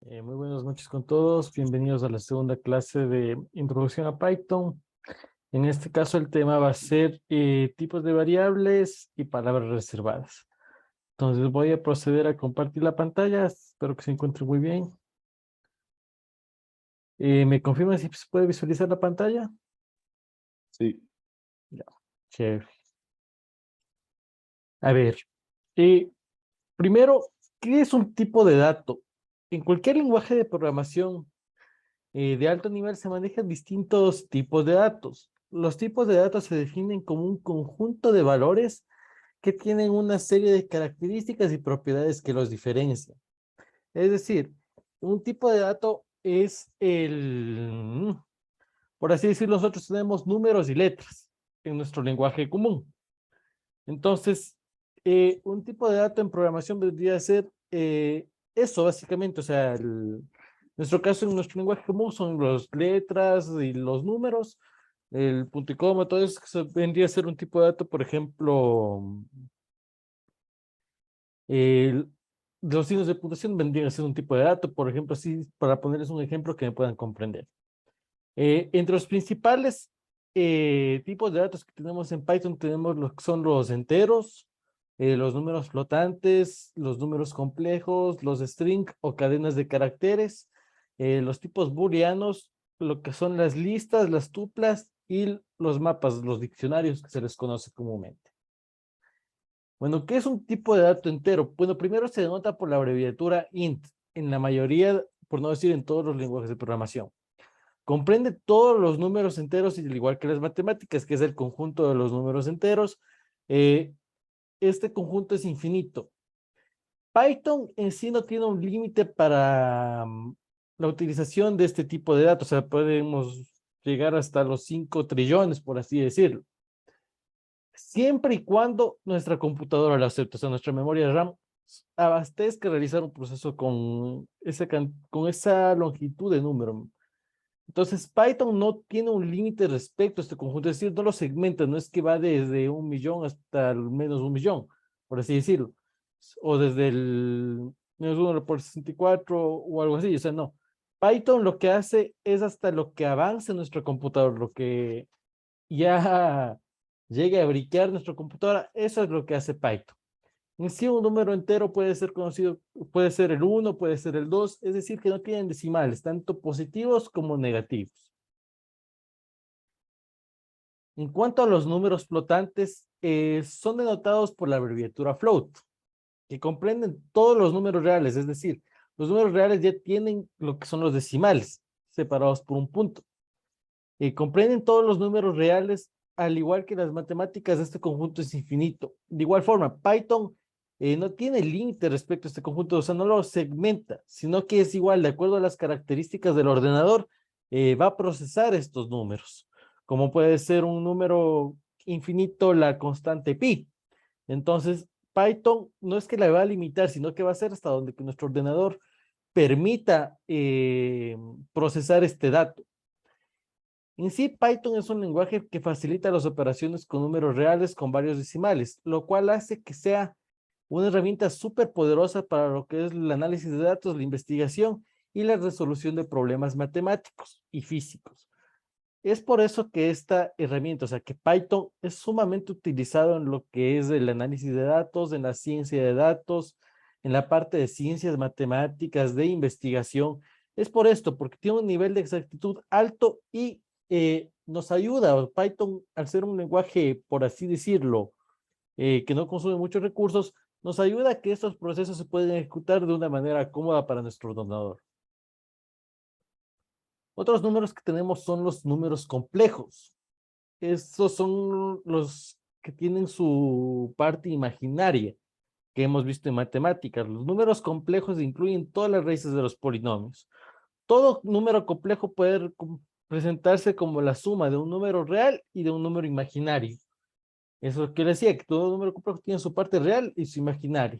Muy buenas noches con todos. Bienvenidos a la segunda clase de Introducción a Python. En este caso el tema va a ser tipos de variables y palabras reservadas. Entonces voy a proceder a compartir la pantalla. Espero que se encuentre muy bien. ¿Me confirman si se puede visualizar la pantalla? Sí, Ya, chévere. A ver, eh, primero, ¿qué es un tipo de dato? En cualquier lenguaje de programación de alto nivel se manejan distintos tipos de datos. Los tipos de datos se definen como un conjunto de valores que tienen una serie de características y propiedades que los diferencian. Es decir, un tipo de dato es por así decirlo, nosotros tenemos números y letras en nuestro lenguaje común. Entonces, un tipo de dato en programación vendría a ser eso, básicamente. O sea, nuestro caso, en nuestro lenguaje común son las letras y los números, el punto y coma, todo eso que vendría a ser un tipo de dato. Por ejemplo, el- los signos de puntuación vendrían a ser un tipo de dato. Por ejemplo, así, para ponerles un ejemplo que me puedan comprender. Entre los principales tipos de datos que tenemos en Python tenemos lo que son los enteros, los números flotantes, los números complejos, los string o cadenas de caracteres, los tipos booleanos, lo que son las listas, las tuplas y los mapas, los diccionarios que se les conoce comúnmente. Bueno, ¿qué es un tipo de dato entero? Bueno, primero se denota por la abreviatura int, en la mayoría, por no decir en todos los lenguajes de programación. Comprende todos los números enteros, y al igual que las matemáticas, que es el conjunto de los números enteros. eh, este conjunto es infinito. Python en sí no tiene un límite para la utilización de este tipo de datos. O sea, podemos llegar hasta los 5 trillones, por así decirlo. Siempre y cuando nuestra computadora lo acepte, o sea, nuestra memoria RAM abastezca realizar un proceso con con esa longitud de número. Entonces, Python no tiene un límite respecto a este conjunto, es decir, no lo segmenta, no es que va desde 1 millón hasta al menos 1 millón, por así decirlo, o desde el -1 por 64 o algo así, o sea, no. Python lo que hace es hasta lo que avance nuestro computador, lo que ya llegue a briquear nuestra computadora, eso es lo que hace Python. En sí, un número entero puede ser conocido, puede ser el 1, puede ser el 2, es decir, que no tienen decimales, tanto positivos como negativos. En cuanto a los números flotantes, son denotados por la abreviatura float, que comprenden todos los números reales, es decir, los números reales ya tienen lo que son los decimales, separados por un punto. Comprenden todos los números reales, al igual que las matemáticas, este conjunto es infinito. De igual forma, Python no tiene límite respecto a este conjunto, o sea, no lo segmenta, sino que es igual, de acuerdo a las características del ordenador, va a procesar estos números, como puede ser un número infinito, la constante pi. Entonces, Python no es que la va a limitar, sino que va a ser hasta donde que nuestro ordenador permita procesar este dato. En sí, Python es un lenguaje que facilita las operaciones con números reales con varios decimales, lo cual hace que sea una herramienta súper poderosa para lo que es el análisis de datos, la investigación y la resolución de problemas matemáticos y físicos. Es por eso que esta herramienta, o sea, que Python es sumamente utilizado en lo que es el análisis de datos, en la ciencia de datos, en la parte de ciencias matemáticas, de investigación. Es por esto, porque tiene un nivel de exactitud alto y nos ayuda. Python, al ser un lenguaje, por así decirlo, que no consume muchos recursos, nos ayuda a que estos procesos se puedan ejecutar de una manera cómoda para nuestro ordenador. Otros números que tenemos son los números complejos. Estos son los que tienen su parte imaginaria que hemos visto en matemáticas. Los números complejos incluyen todas las raíces de los polinomios. Todo número complejo puede presentarse como la suma de un número real y de un número imaginario. Eso quiere decir que todo número complejo tiene su parte real y su imaginaria.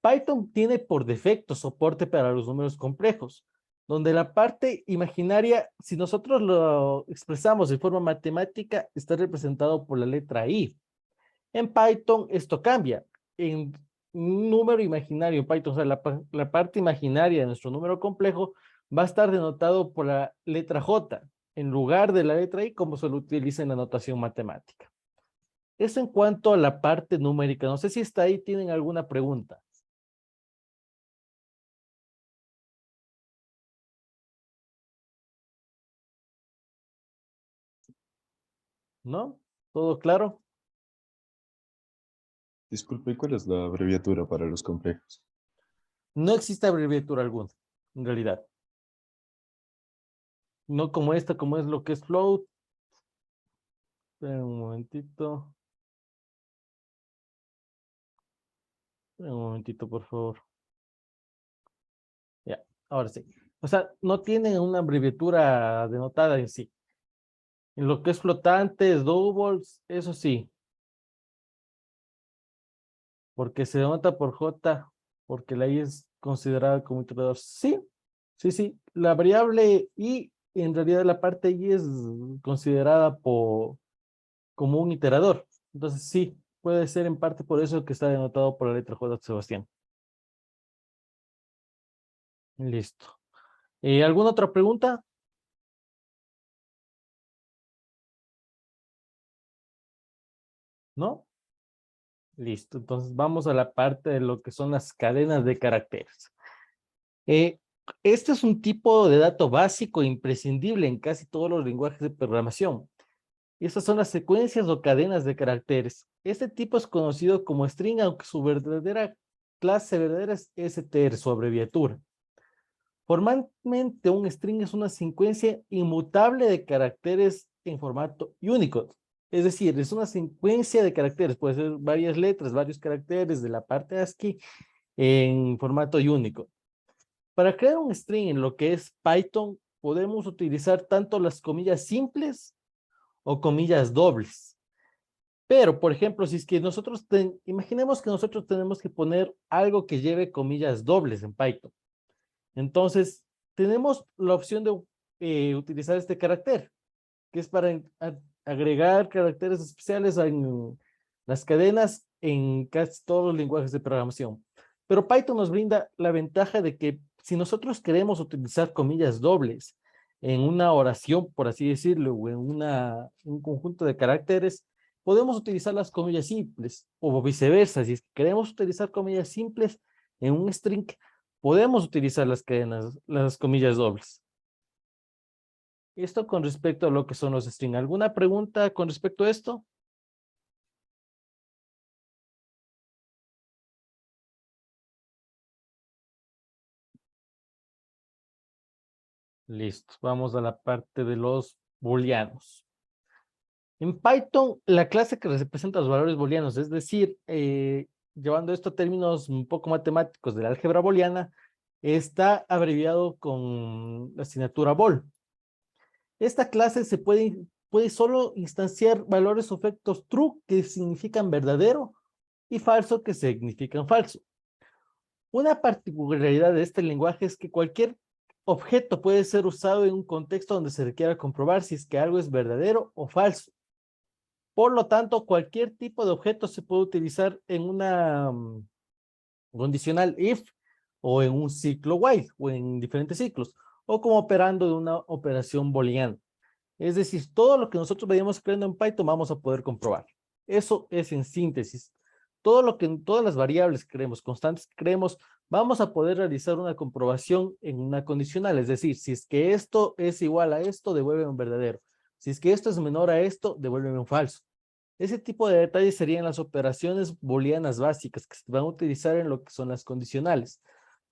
Python tiene por defecto soporte para los números complejos, donde la parte imaginaria, si nosotros lo expresamos de forma matemática, está representado por la letra I. En Python esto cambia. un número imaginario en Python, o sea, la parte imaginaria de nuestro número complejo va a estar denotado por la letra J en lugar de la letra I, como se lo utiliza en la notación matemática. Eso en cuanto a la parte numérica. No sé si está ahí, ¿tienen alguna pregunta? ¿No? ¿Todo claro? Disculpe, ¿cuál es la abreviatura para los complejos? No existe abreviatura alguna, en realidad. No como esta, como es lo que es float. Esperen un momentito. Esperen un momentito, por favor. Ya, ahora sí. O sea, no tienen una abreviatura denotada en sí. En lo que es flotantes, doubles, eso sí, porque se denota por J, porque la I es considerada como iterador. Sí, sí, sí. La variable I, en realidad la parte I es considerada como un iterador. Entonces sí, puede ser en parte por eso que está denotado por la letra J, Sebastián. Listo. ¿Alguna otra pregunta? ¿No? Listo. Entonces vamos a la parte de lo que son las cadenas de caracteres. Eh, este es un tipo de dato básico e imprescindible en casi todos los lenguajes de programación. Y estas son las secuencias o cadenas de caracteres. Este tipo es conocido como string, aunque su verdadera clase verdadera es str, su abreviatura. Formalmente, un string es una secuencia inmutable de caracteres en formato Unicode. Es decir, es una secuencia de caracteres, puede ser varias letras, varios caracteres de la parte ASCII en formato Unicode. Para crear un string en lo que es Python, podemos utilizar tanto las comillas simples o comillas dobles. Pero, por ejemplo, si es que imaginemos que nosotros tenemos que poner algo que lleve comillas dobles en Python. Entonces, tenemos la opción de utilizar este carácter, que es para agregar caracteres especiales en las cadenas en casi todos los lenguajes de programación. Pero Python nos brinda la ventaja de que si nosotros queremos utilizar comillas dobles en una oración, por así decirlo, o en un conjunto de caracteres, podemos utilizar las comillas simples o viceversa. Si es que queremos utilizar comillas simples en un string, podemos utilizar las cadenas, las comillas dobles. Esto con respecto a lo que son los strings. ¿Alguna pregunta con respecto a esto? Listo. Vamos a la parte de los booleanos. En Python, la clase que representa los valores booleanos, es decir, llevando esto a términos un poco matemáticos de la álgebra booleana, está abreviado con la asignatura bool. Esta clase puede solo instanciar valores o efectos true, que significan verdadero, y falso, que significan falso. Una particularidad de este lenguaje es que cualquier objeto puede ser usado en un contexto donde se requiera comprobar si es que algo es verdadero o falso. Por lo tanto, cualquier tipo de objeto se puede utilizar en una condicional if o en un ciclo while o en diferentes ciclos o como operando de una operación booleana. Es decir, todo lo que nosotros vayamos creando en Python vamos a poder comprobar. Eso es en síntesis. Todo lo que, todas las variables que creemos, constantes que creemos, vamos a poder realizar una comprobación en una condicional. Es decir, si es que esto es igual a esto, devuelve un verdadero. Si es que esto es menor a esto, devuelve un falso. Ese tipo de detalles serían las operaciones booleanas básicas que se van a utilizar en lo que son las condicionales.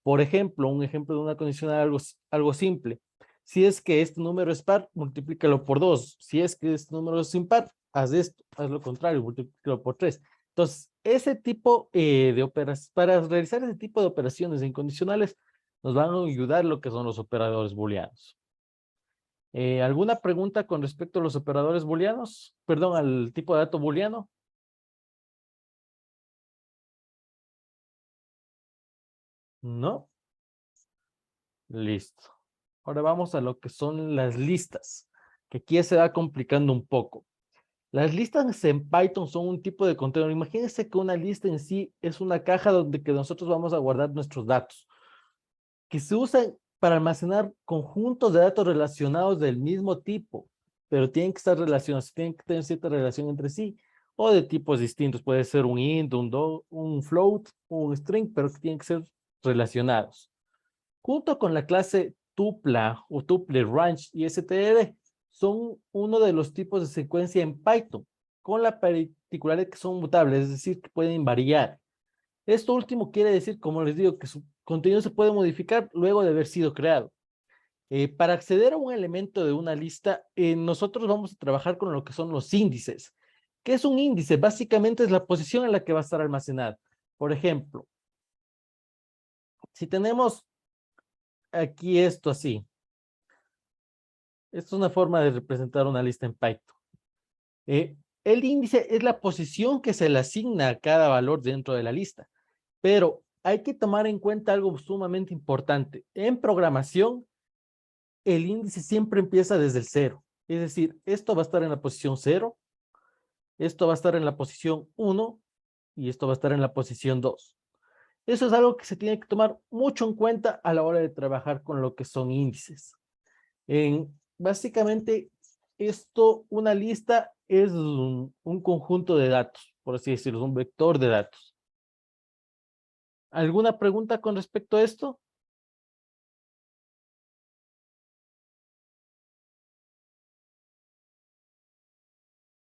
Por ejemplo, un ejemplo de una condicional algo simple. Si es que este número es par, multiplícalo por 2. Si es que este número es impar, haz esto, haz lo contrario, multiplícalo por 3. Entonces, ese tipo de operaciones, para realizar ese tipo de operaciones incondicionales, nos van a ayudar lo que son los operadores booleanos. ¿Alguna pregunta con respecto a los operadores booleanos? Perdón, al tipo de dato booleano. ¿No? Listo. Ahora vamos a lo que son las listas, que aquí ya se va complicando un poco. Las listas en Python son un tipo de contenedor. Imagínense que una lista en sí es una caja donde que nosotros vamos a guardar nuestros datos, que se usan para almacenar conjuntos de datos relacionados del mismo tipo, pero tienen que estar relacionados, tienen que tener cierta relación entre sí, o de tipos distintos. Puede ser un int, un float, un string, pero que tienen que ser relacionados. Junto con la clase tupla o tuple, range y std, son uno de los tipos de secuencia en Python, con la particularidad que son mutables, es decir, que pueden variar. Esto último quiere decir, como les digo, que su contenido se puede modificar luego de haber sido creado. Para acceder a un elemento de una lista, nosotros vamos a trabajar con lo que son los índices. ¿Qué es un índice? Básicamente es la posición en la que va a estar almacenado. Por ejemplo, si tenemos aquí esto así, esto es una forma de representar una lista en Python. El índice es la posición que se le asigna a cada valor dentro de la lista, pero hay que tomar en cuenta algo sumamente importante. En programación, el índice siempre empieza desde el cero. Es decir, esto va a estar en la posición 0, esto va a estar en la posición 1 y esto va a estar en la posición 2. Eso es algo que se tiene que tomar mucho en cuenta a la hora de trabajar con lo que son índices. Básicamente, una lista es un conjunto de datos, por así decirlo, un vector de datos. ¿Alguna pregunta con respecto a esto?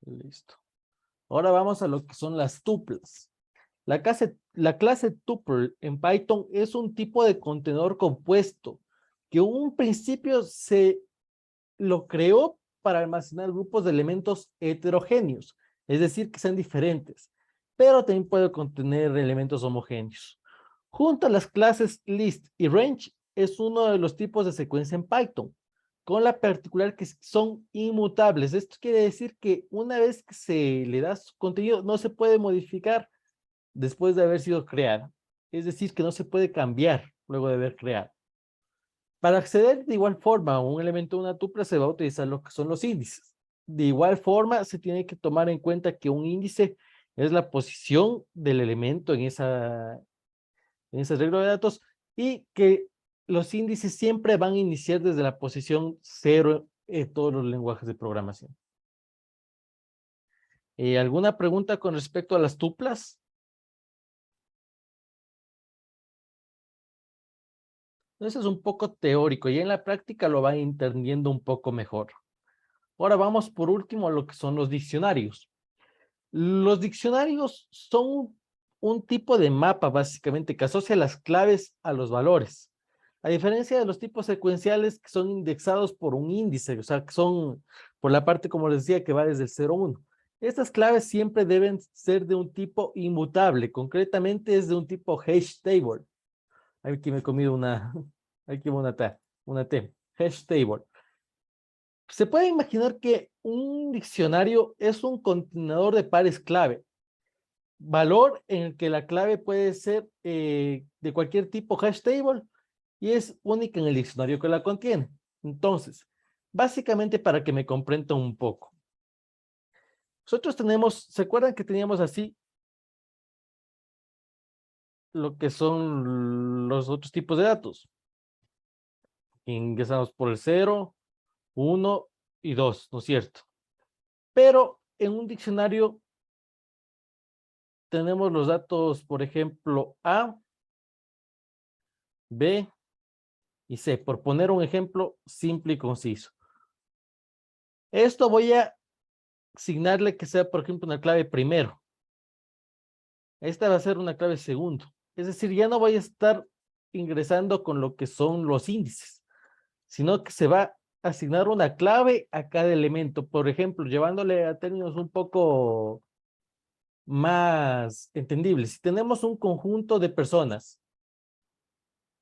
Listo. Ahora vamos a lo que son las tuplas. La clase tuple en Python es un tipo de contenedor compuesto que en un principio se lo creó para almacenar grupos de elementos heterogéneos, es decir, que sean diferentes, pero también puede contener elementos homogéneos. Junto a las clases list y range es uno de los tipos de secuencia en Python, con la particular que son inmutables. Esto quiere decir que una vez que se le da su contenido, no se puede modificar después de haber sido creada. Es decir, que no se puede cambiar luego de haber creado. Para acceder de igual forma a un elemento de una tupla se va a utilizar lo que son los índices. De igual forma, se tiene que tomar en cuenta que un índice es la posición del elemento en ese arreglo de datos y que los índices siempre van a iniciar desde la posición 0 en todos los lenguajes de programación. ¿Alguna pregunta con respecto a las tuplas? Eso es un poco teórico y en la práctica lo van entendiendo un poco mejor. Ahora vamos por último a lo que son los diccionarios. Los diccionarios son un tipo de mapa básicamente que asocia las claves a los valores. A diferencia de los tipos secuenciales que son indexados por un índice, o sea, que son por la parte, como les decía, que va desde el 0 a 1. Estas claves siempre deben ser de un tipo inmutable, concretamente es de un tipo hash table. Aquí me he comido aquí una T, hash table. Se puede imaginar que un diccionario es un contenedor de pares clave, valor en el que la clave puede ser de cualquier tipo hash table y es única en el diccionario que la contiene. Entonces, básicamente para que me comprenda un poco. Nosotros tenemos, ¿se acuerdan que teníamos así lo que son los otros tipos de datos? Ingresamos por el 0, 1 y 2, ¿no es cierto? Pero en un diccionario tenemos los datos, por ejemplo, A, B y C, por poner un ejemplo simple y conciso. Esto voy a asignarle que sea, por ejemplo, una clave primero. Esta va a ser una clave segundo. Es decir, ya no voy a estar ingresando con lo que son los índices, sino que se va a asignar una clave a cada elemento. Por ejemplo, llevándole a términos un poco más entendibles. Si tenemos un conjunto de personas,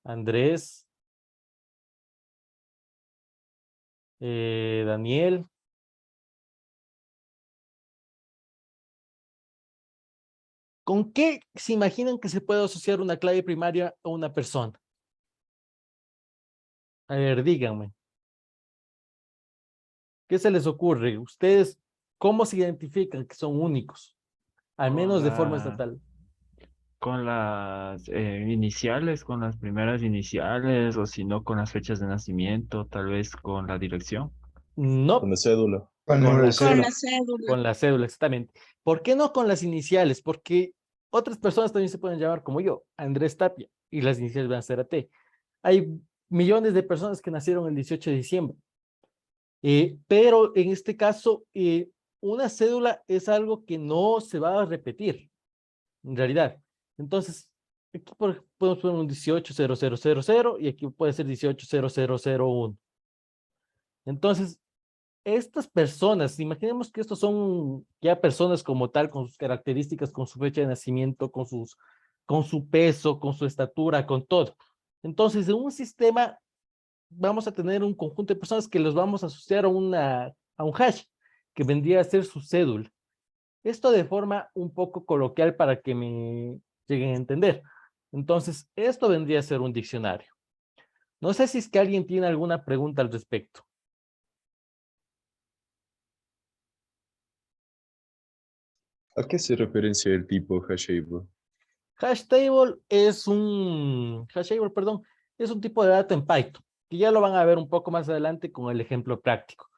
Andrés, Daniel, ¿con qué se imaginan que se puede asociar una clave primaria a una persona? A ver, díganme, ¿qué se les ocurre? Ustedes ¿Cómo se identifican que son únicos? Al Con menos de forma la, estatal. con las iniciales, con las primeras iniciales, o si no, con las fechas de nacimiento, tal vez con la dirección. Con No, la cédula. Con el con número de la Con cédula. la cédula. con la cédula, exactamente. ¿Por qué no con las iniciales? Porque otras personas también se pueden llamar como yo, Andrés Tapia, y las iniciales van a ser AT. Hay millones de personas que nacieron el 18 de diciembre. Pero en este caso, una cédula es algo que no se va a repetir, en realidad. Entonces, aquí podemos poner un 180000 y aquí puede ser 180001. Entonces, estas personas, imaginemos que estos son ya personas como tal, con sus características, con su fecha de nacimiento, con su peso, con su estatura, con todo. Entonces, en un sistema vamos a tener un conjunto de personas que los vamos a asociar a un hash, que vendría a ser su cédula. Esto de forma un poco coloquial para que me lleguen a entender. Entonces, esto vendría a ser un diccionario. No sé si es que alguien tiene alguna pregunta al respecto. ¿A qué se referencia el tipo hashable? Hashtable, perdón, es un tipo de dato en Python, que ya lo van a ver un poco más adelante con el ejemplo práctico.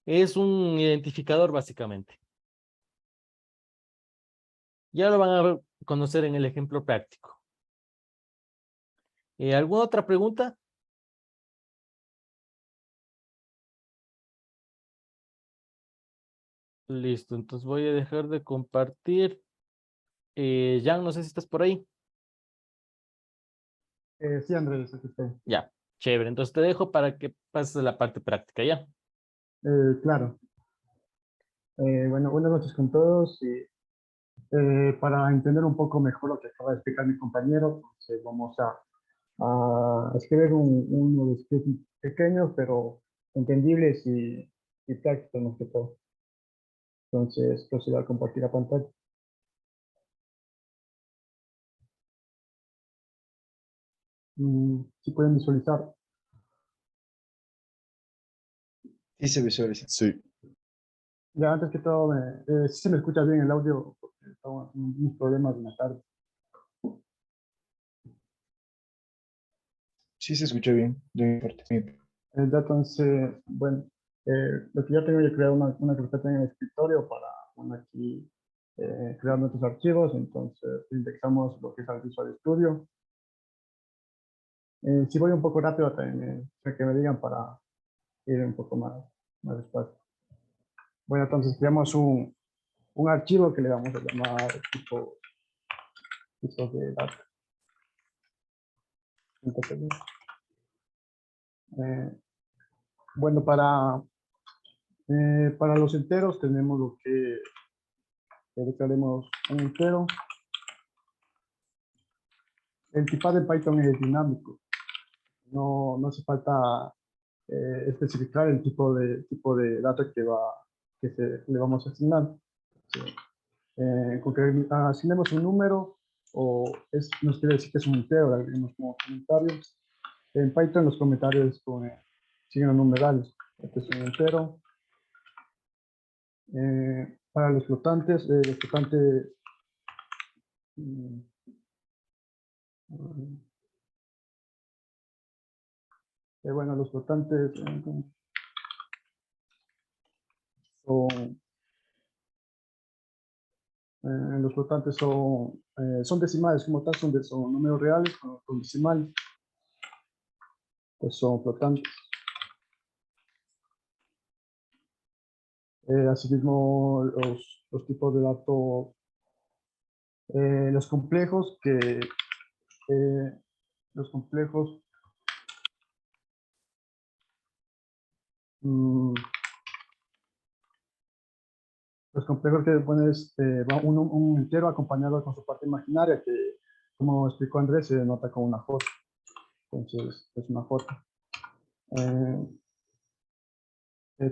Es un identificador básicamente. Ya lo van a conocer en el ejemplo práctico. ¿Alguna otra pregunta? Listo, entonces voy a dejar de compartir. Jan, no sé si estás por ahí. Sí, Andrés, aquí estoy. Ya, chévere. Entonces te dejo para que pases a la parte práctica, ¿ya? Claro. Bueno, buenas noches con todos. Y, para entender un poco mejor lo que acaba de explicar mi compañero, entonces vamos a escribir unos scripts pequeños, pero entendibles y prácticos más que todo. Entonces, procedo a compartir la pantalla. Si pueden visualizar. Sí se visualiza. Sí. Ya, antes que todo, si se me escucha bien el audio, porque tengo unos problemas en la tarde. Sí se escucha bien, de mi parte. Ya, entonces, bueno, lo que ya tengo ya creado una carpeta en el escritorio para, bueno, aquí crear nuestros archivos. Entonces, indexamos lo que es el Visual Studio. Si voy un poco rápido, también que me digan para ir un poco más despacio. Bueno, entonces creamos un archivo que le vamos a llamar tipo de datos. Bueno, para los enteros tenemos lo que declaremos un entero. El tipado de Python es dinámico. No hace falta especificar el tipo de datos que le vamos a asignar. Sí. Con que asignemos un número nos quiere decir que es un entero, agreguemos como comentarios. En Python los comentarios siguen los numerales. Este es un entero. Para los flotantes, mm, bueno, los flotantes son, son decimales como tal, son números reales con decimal, pues son flotantes. Asimismo, los tipos de datos, los complejos los complejos mm, los complejos que pones va un entero acompañado con su parte imaginaria que, como explicó Andrés, se denota con una J. Entonces, es una J.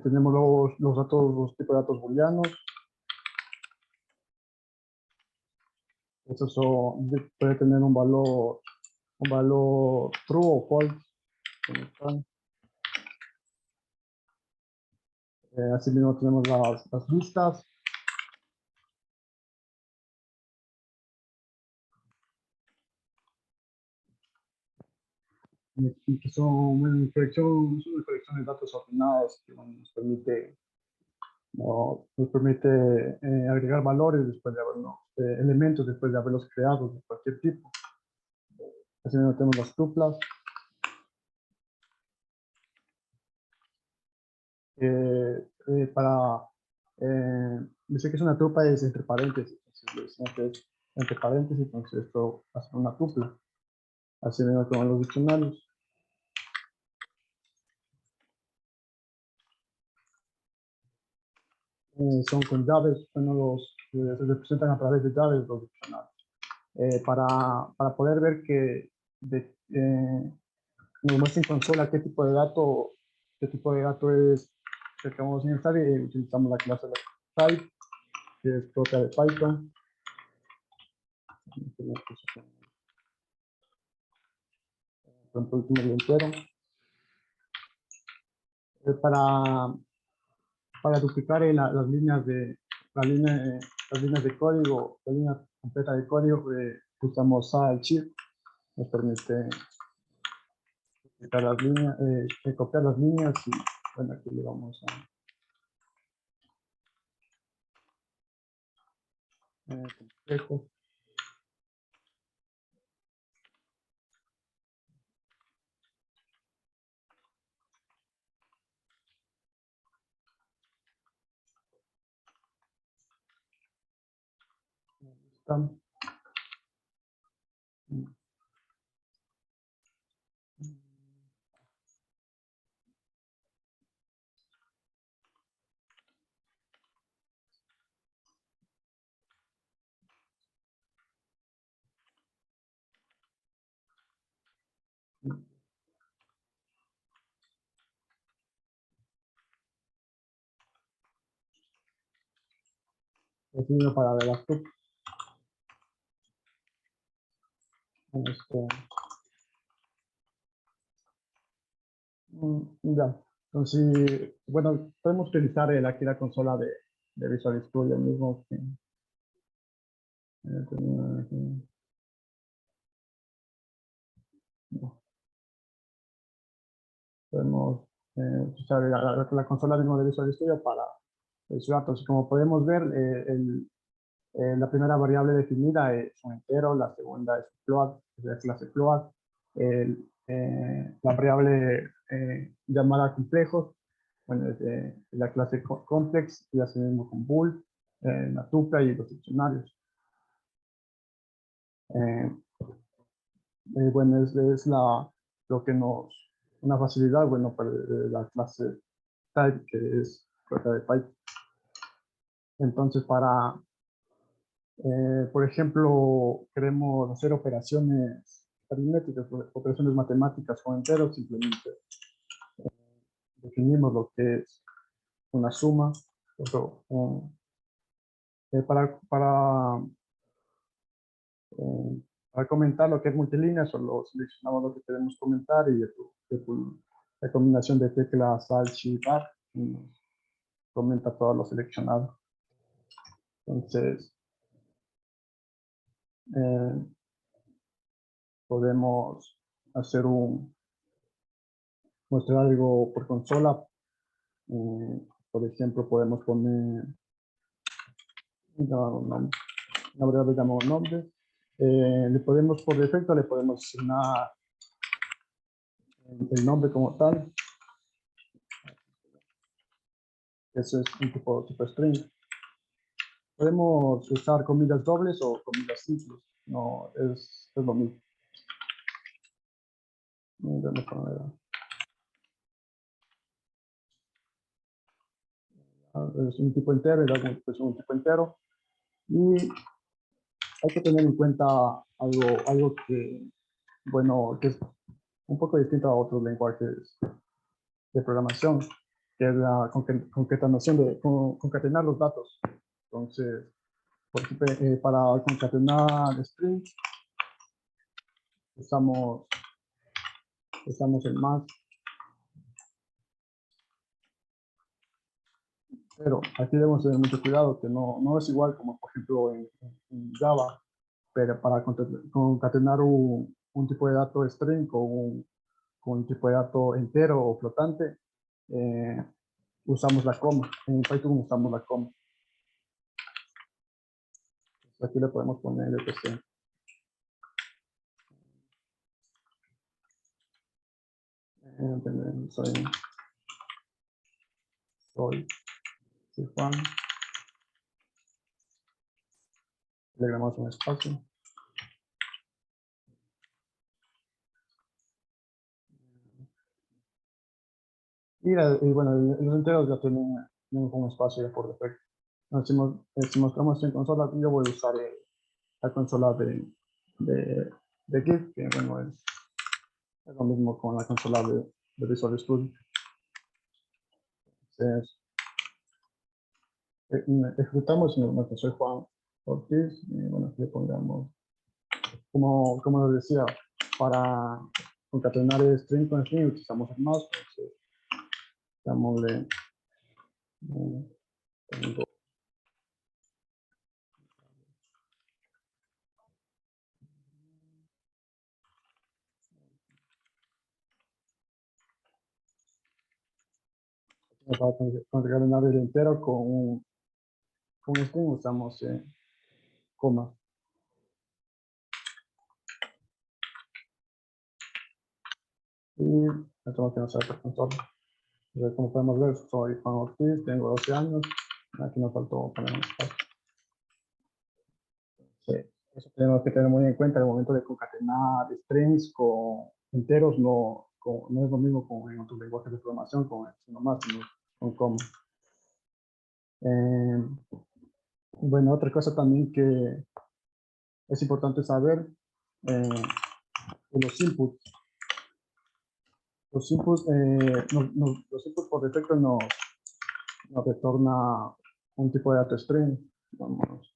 Tenemos los tipos de datos booleanos. Estos puede tener un valor true o false. Asimismo tenemos las listas. Y que son una colección de datos ordenados que nos permite agregar valores después de haberlos, elementos después de haberlos creado de cualquier tipo. Así mismo tenemos las tuplas. Dice que es una tupla es entre paréntesis. Entonces, entre paréntesis, entonces esto hace una tupla. Así mismo con los diccionarios. Son con llaves, bueno, se representan a través de llaves los diccionarios. Para poder ver que nos muestra en consola qué tipo de dato es el que vamos a insertar, y utilizamos la clase de type, que es propia de Python. Por último, el entero. Para duplicar las líneas de código, la línea completa de código, usamos shift, nos permite duplicar las líneas, copiar las líneas, y bueno, aquí le vamos a complejo. Estamos. Definido para ver las tuplas. Ya. Entonces, bueno, podemos utilizar aquí la consola de Visual Studio mismo. Podemos usar la consola mismo de Visual Studio para los datos. Como podemos ver, la primera variable definida es un entero, la segunda es float, es la clase float. La variable llamada complejos, bueno, es la clase complex, y así mismo con bool, la tupla y los diccionarios. Bueno, es lo que una facilidad, bueno, para la clase type, que es propia de Python. Entonces, por ejemplo, queremos hacer operaciones aritméticas, operaciones matemáticas con enteros, simplemente definimos lo que es una suma. Para comentar lo que es multilínea, solo seleccionamos lo que queremos comentar, y la combinación de teclas Alt, Shift, Tab comenta todo lo seleccionado. Entonces, podemos mostrar algo por consola. Por ejemplo, podemos poner una variable llamada nombre. Por defecto, le podemos asignar el nombre como tal. Eso es un tipo string. Podemos usar comillas dobles o comillas simples. No, es lo mismo. Es un tipo entero, es un tipo entero. Y hay que tener en cuenta algo que, bueno, que es un poco distinto a otros lenguajes de programación, que es la concatenar los datos. Entonces, por ejemplo, para concatenar strings, usamos el más. Pero aquí debemos tener mucho cuidado, que no es igual como por ejemplo en Java, pero para concatenar un tipo de dato string con un tipo de dato entero o flotante, eh, usamos la coma. En Python usamos la coma. Aquí le podemos poner yo que sé. Soy Juan. Le agregamos un espacio. Y bueno, los enteros ya tienen un espacio ya por defecto. Entonces, si mostramos en consola, yo voy a usar la consola de GIF, que bueno, es lo mismo con la consola de Visual Studio. Entonces, ejecutamos y nos soy Juan Ortiz, y bueno, aquí le pongamos, como les decía, para concatenar el string con string utilizamos el mouse, entonces, llamémosle, tengo, para concatenar el entero con string usamos coma. Y esto que no se hace control. Entonces, como podemos ver, soy Juan Ortiz, tengo 12 años. Aquí nos faltó poner un espacio. Sí, eso tenemos que tener muy en cuenta en el momento de concatenar strings con enteros, no es lo mismo con en otros lenguajes de programación, sino más con coma. Bueno, otra cosa también que es importante saber, los inputs. Los inputs, los inputs por defecto nos retorna un tipo de dato string. Vamos.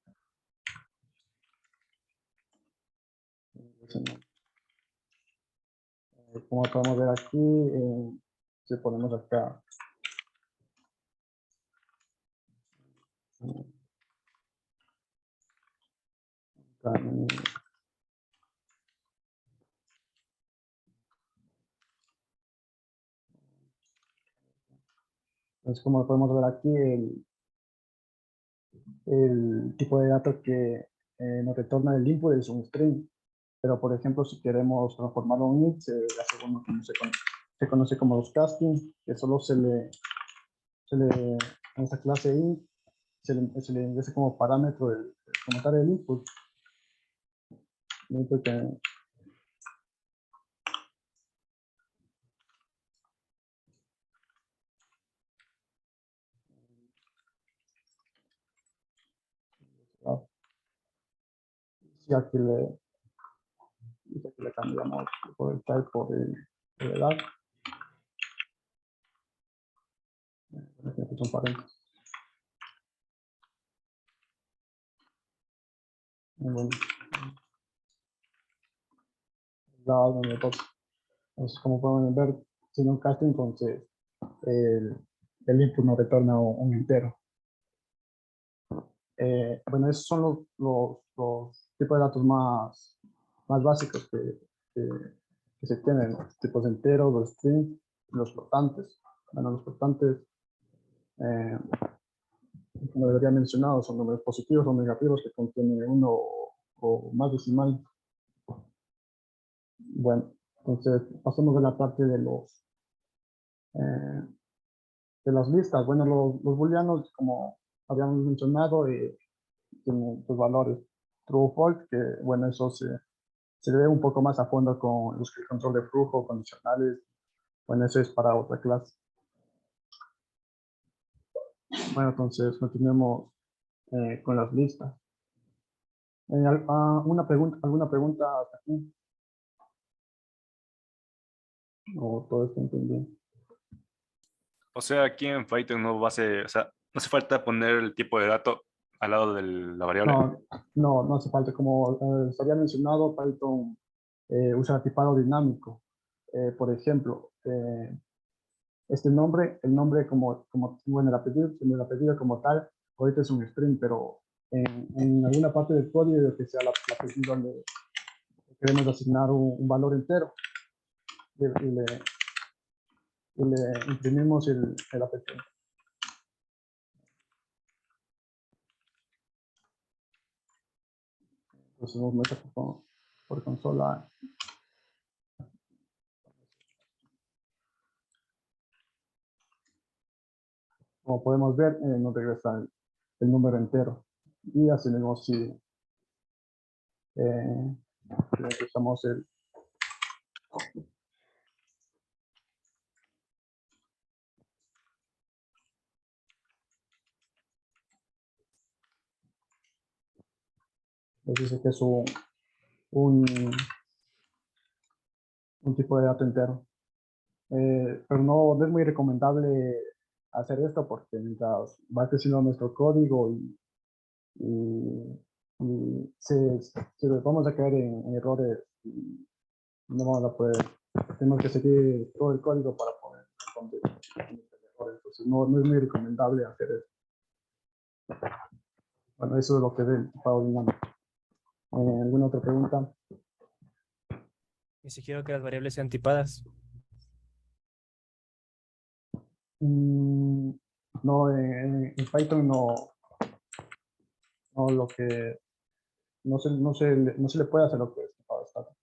Como podemos ver aquí, si ponemos acá, entonces como podemos ver aquí, el tipo de datos que nos retorna el input es un string, pero por ejemplo si queremos transformarlo en un int, se hace uno como se conoce como los casting, que solo en esta clase int se le ingresa como parámetro como tal el input. Y aquí le cambiamos por el type por el edad. Aquí son paréntesis. Muy bueno. Entonces, como pueden ver, sin un casting, entonces el input nos retorna un entero. Bueno, esos son los tipos de datos más básicos que se tienen, los tipos enteros, los strings, los flotantes. Bueno, los flotantes, como debería mencionado, son números positivos o negativos que contienen uno o más decimal. Bueno, entonces pasamos a la parte de las listas. Bueno, los booleanos, como habíamos mencionado, tienen sus valores true o false, que bueno, eso se ve un poco más a fondo con los que el control de flujo, condicionales. Bueno, eso es para otra clase. Bueno, entonces continuemos con las listas. ¿Alguna pregunta hasta aquí? ¿O todo está entendido? O sea, aquí en Python o sea, no hace falta poner el tipo de dato al lado de la variable. No hace falta. Como se había mencionado, Python usa tipado dinámico. Por ejemplo, Este nombre, el nombre bueno, el apellido como tal, ahorita es un string, pero en alguna parte del código que sea el apellido le queremos asignar un valor entero y le imprimimos el apellido. Entonces nos muestra por consola. Como podemos ver, nos regresa el número entero. Y así mismo si le usamos nos dice que es un tipo de dato entero. Pero no es muy recomendable hacer esto porque mientras va creciendo nuestro código y si vamos a caer en errores, y no vamos a poder, tenemos que seguir todo el código para poder responder errores. Entonces no es muy recomendable hacer eso. Bueno, eso es lo que ve el tipado dinámico. ¿Alguna otra pregunta? Y si quiero que las variables sean tipadas. No, en Python no lo que no se le puede hacer lo que es tipado estático.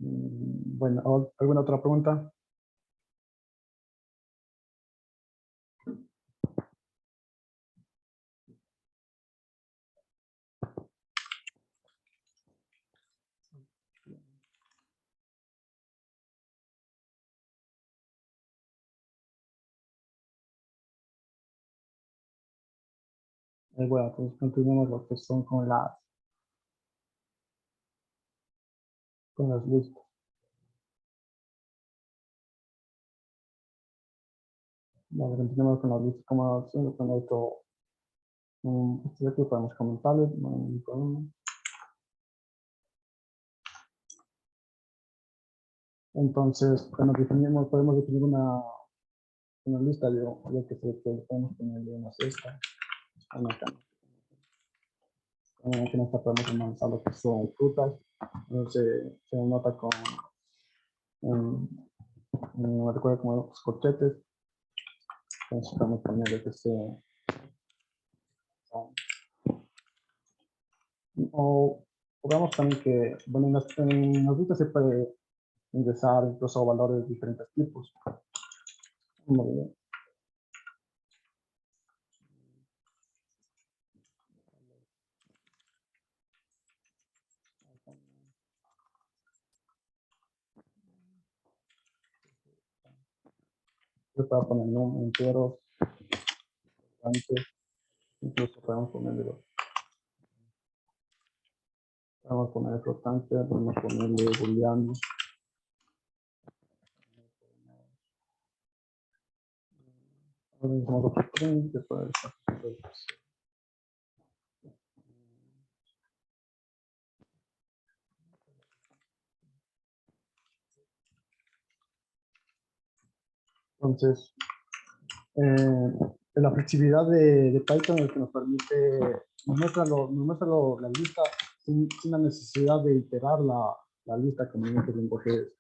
Bueno, ¿alguna otra pregunta? Bueno, pues continuamos lo que son con las listas. Bueno, continuamos con las listas como haciendo con otro. Aquí podemos comentarles. No hay ningún problema. Entonces, cuando podemos definir una lista de lo que podemos ponerle una cesta, una cama. En esta podemos analizar lo que son frutas. Se nota con, no me recuerdo como los corchetes. Entonces podemos ponerle que sea. O veamos también que, bueno, en las listas se puede ingresar incluso valores de diferentes tipos. Muy bien. Se puede poner enteros, antes, incluso podemos ponerle flotante, podemos ponerle booleano. Ahora otro string que puede estar. Entonces, la flexibilidad de Python es que nos permite, nos muestra la lista sin la necesidad de iterar la lista como en otros lenguajes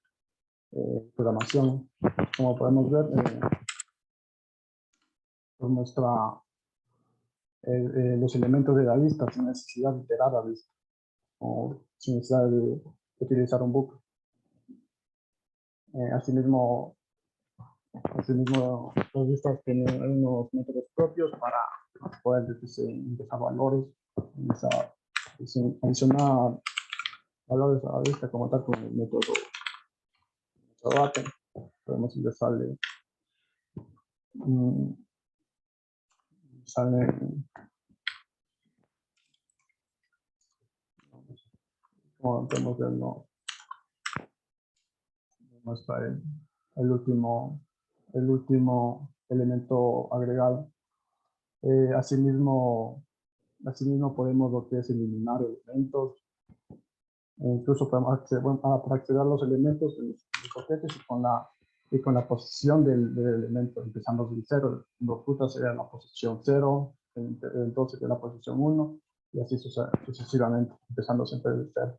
de programación. Como podemos ver, nos muestra los elementos de la lista sin necesidad de iterar la lista o sin necesidad de utilizar un bucle. Asimismo, las listas tienen unos métodos propios para poder ingresar valores, adicionar valores a la lista como tal con el método data. Podemos ingresarle como podemos ver, no muestra el último elemento agregado. Asimismo podemos lo que es eliminar elementos Incluso podemos acceder, bueno, para acceder a los elementos de los objetos y con la posición del elemento, empezando desde 0. Los frutas serían la posición 0, el 2 sería la posición 1, y así sucesivamente, empezando siempre desde 0.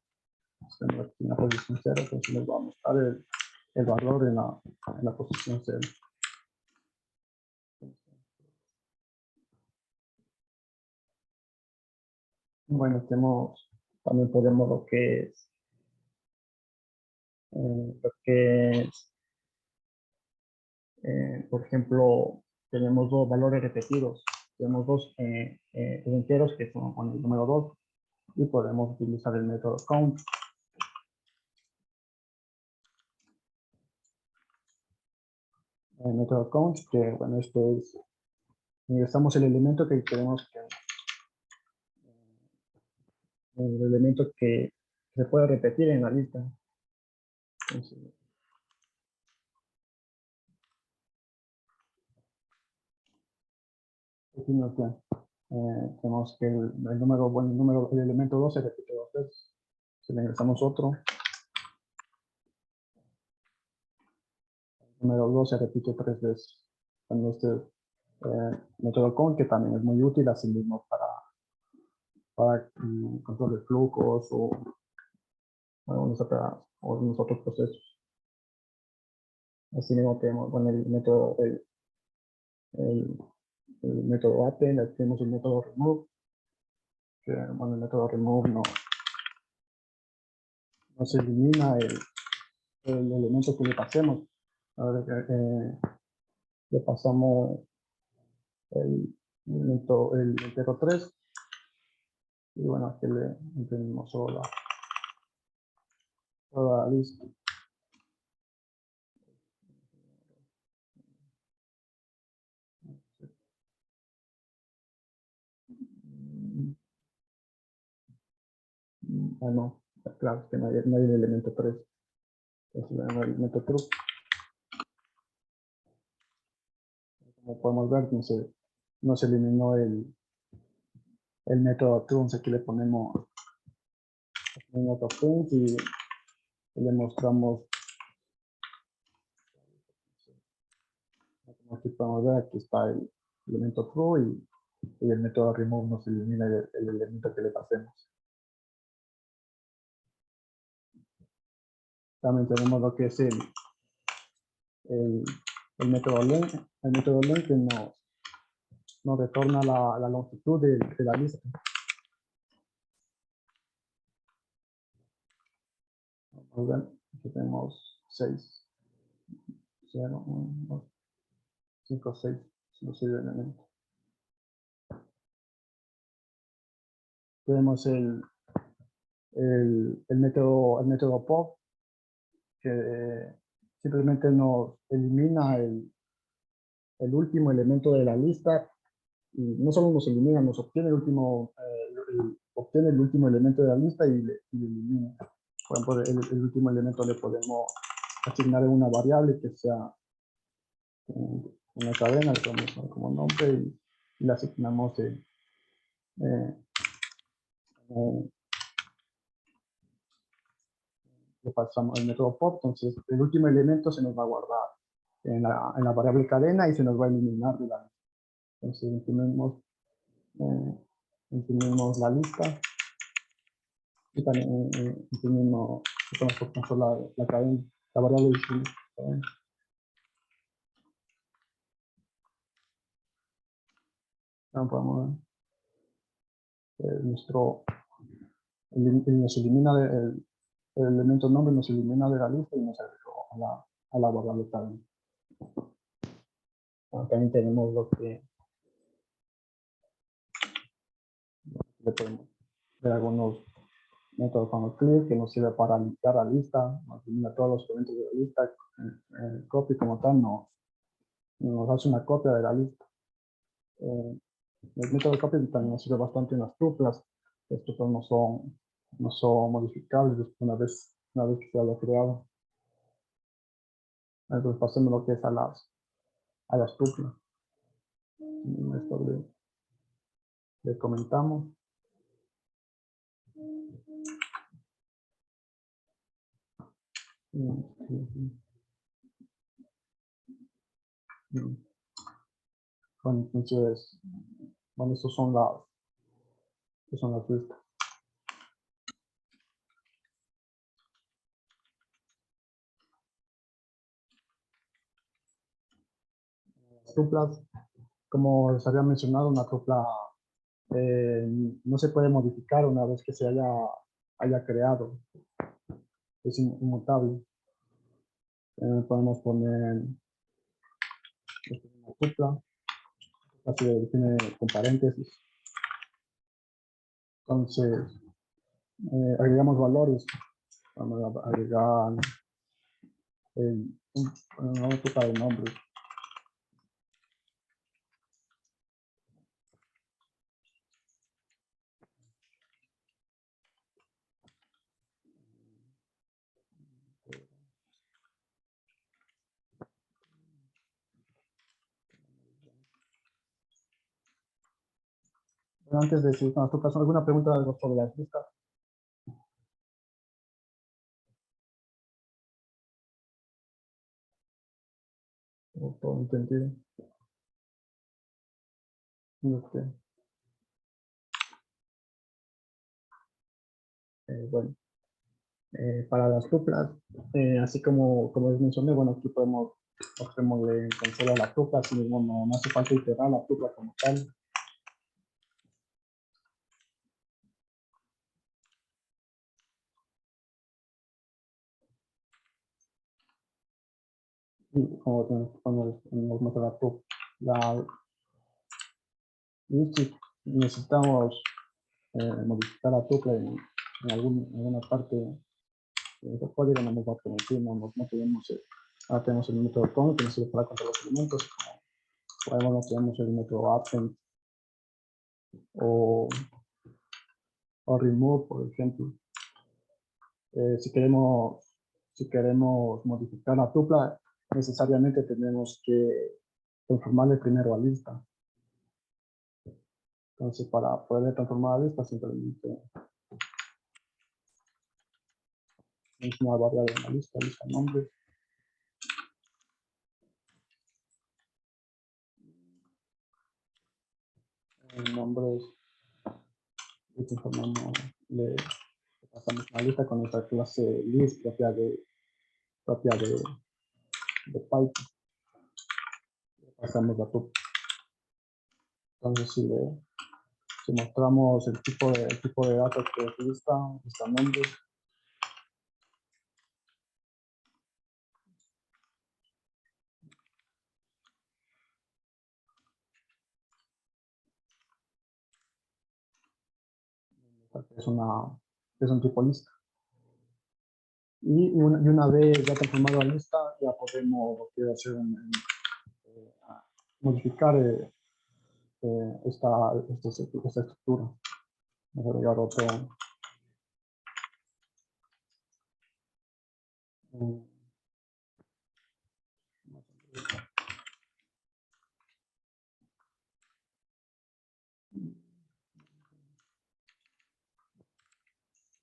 Tenemos aquí una posición 0, entonces nos va a mostrar el valor en la posición 0. Bueno, también podemos lo que es, por ejemplo, tenemos dos valores repetidos, tenemos dos enteros que son con el número 2 y podemos utilizar el método count. El método count, que bueno, ingresamos el elemento que queremos el elemento que se puede repetir en la lista. Entonces, aquí nos da, tenemos que el elemento 2 se repite 2 veces. Si le ingresamos otro, el número 2 se repite 3 veces. Con este método count, que también es muy útil, así mismo para control de flujos o algunos otros procesos. Así mismo tenemos el método append, tenemos el método remove, que bueno, el método remove no se elimina el elemento que le pasemos. Ahora le pasamos el entero 3 y bueno, aquí le imprimimos toda la lista. No, claro, es que no hay el elemento 3. Entonces le damos el elemento true. Como podemos ver, no se eliminó el método true. Entonces aquí le ponemos un método print y le mostramos. Como aquí podemos ver, aquí está el elemento true y el método remove nos elimina el elemento que le pasemos. También tenemos lo que es el método len. El método len que nos retorna la longitud de la lista. Vamos a ver, aquí tenemos 6, 0, 1, 2, 5, 6, 6 elementos. Tenemos el método pop, que simplemente nos elimina el último elemento de la lista, y no solo nos elimina, nos obtiene obtiene el último elemento de la lista y le elimina. Por ejemplo, el último elemento le podemos asignar una variable que sea una cadena, le podemos poner como nombre y le asignamos le pasamos el método pop. Entonces el último elemento se nos va a guardar en la variable cadena y se nos va a eliminar de la lista. Entonces imprimimos la lista y también imprimimos la cadena, la variable cadena. Podemos ver nos elimina el elemento nombre, nos elimina de la lista y nos agregó a la variable cadena. También tenemos lo que le podemos ver algunos métodos como clear, que nos sirve para limpiar la lista, nos elimina todos los elementos de la lista. El copy como tal nos hace una copia de la lista. El método de copy también nos sirve bastante en las tuplas. Las tuplas no son modificables una vez que se haya creado. Entonces pasemos lo que es a las tuplas. Esto le comentamos. Bueno, entonces, bueno, esas son las listas. Las tuplas, como les había mencionado, una tupla no se puede modificar una vez que se haya creado. Es inmutable. Podemos poner una tupla, así se define con paréntesis. Entonces, agregamos valores. Vamos a agregar una tupla de nombres. Bueno, antes de seguir con las tuplas, ¿alguna pregunta sobre las listas? Todo entendido. Okay. Bueno, para las tuplas, así como les mencioné, bueno, aquí podemos cancelar la tupla, así mismo no hace falta iterar la tupla como tal. Y como nos muestra la tupla, y si necesitamos modificar la tupla en alguna parte del código, no nos va a permitir, no tenemos ahora tenemos el método con que nos sirve para contar los elementos, podemos no tenemos el método append o remove, por ejemplo. Si queremos modificar la tupla, necesariamente tenemos que transformarle primero a lista. Entonces, para poder transformar a lista, simplemente es una variable en la lista nombre. El nombre le transformamos, le pasamos una lista con nuestra clase list propia de Python. Le pasamos la tupla. Entonces, si mostramos el tipo de datos que es lista nombre, es un tipo lista. Y una vez ya transformado a lista, ya podemos hacer modificar esta estructura. Vamos a agregar otro.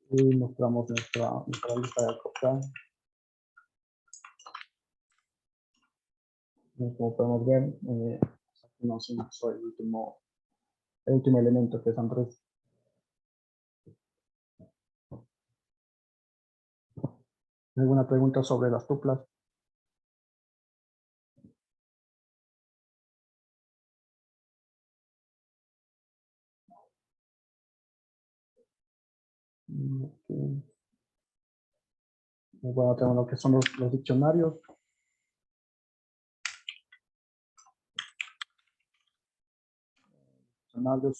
Y mostramos nuestra lista de acotar. Como podemos ver, aquí nos indexó el último elemento, que es Andrés. ¿Alguna pregunta sobre las tuplas? Okay. Bueno, tenemos lo que son los diccionarios.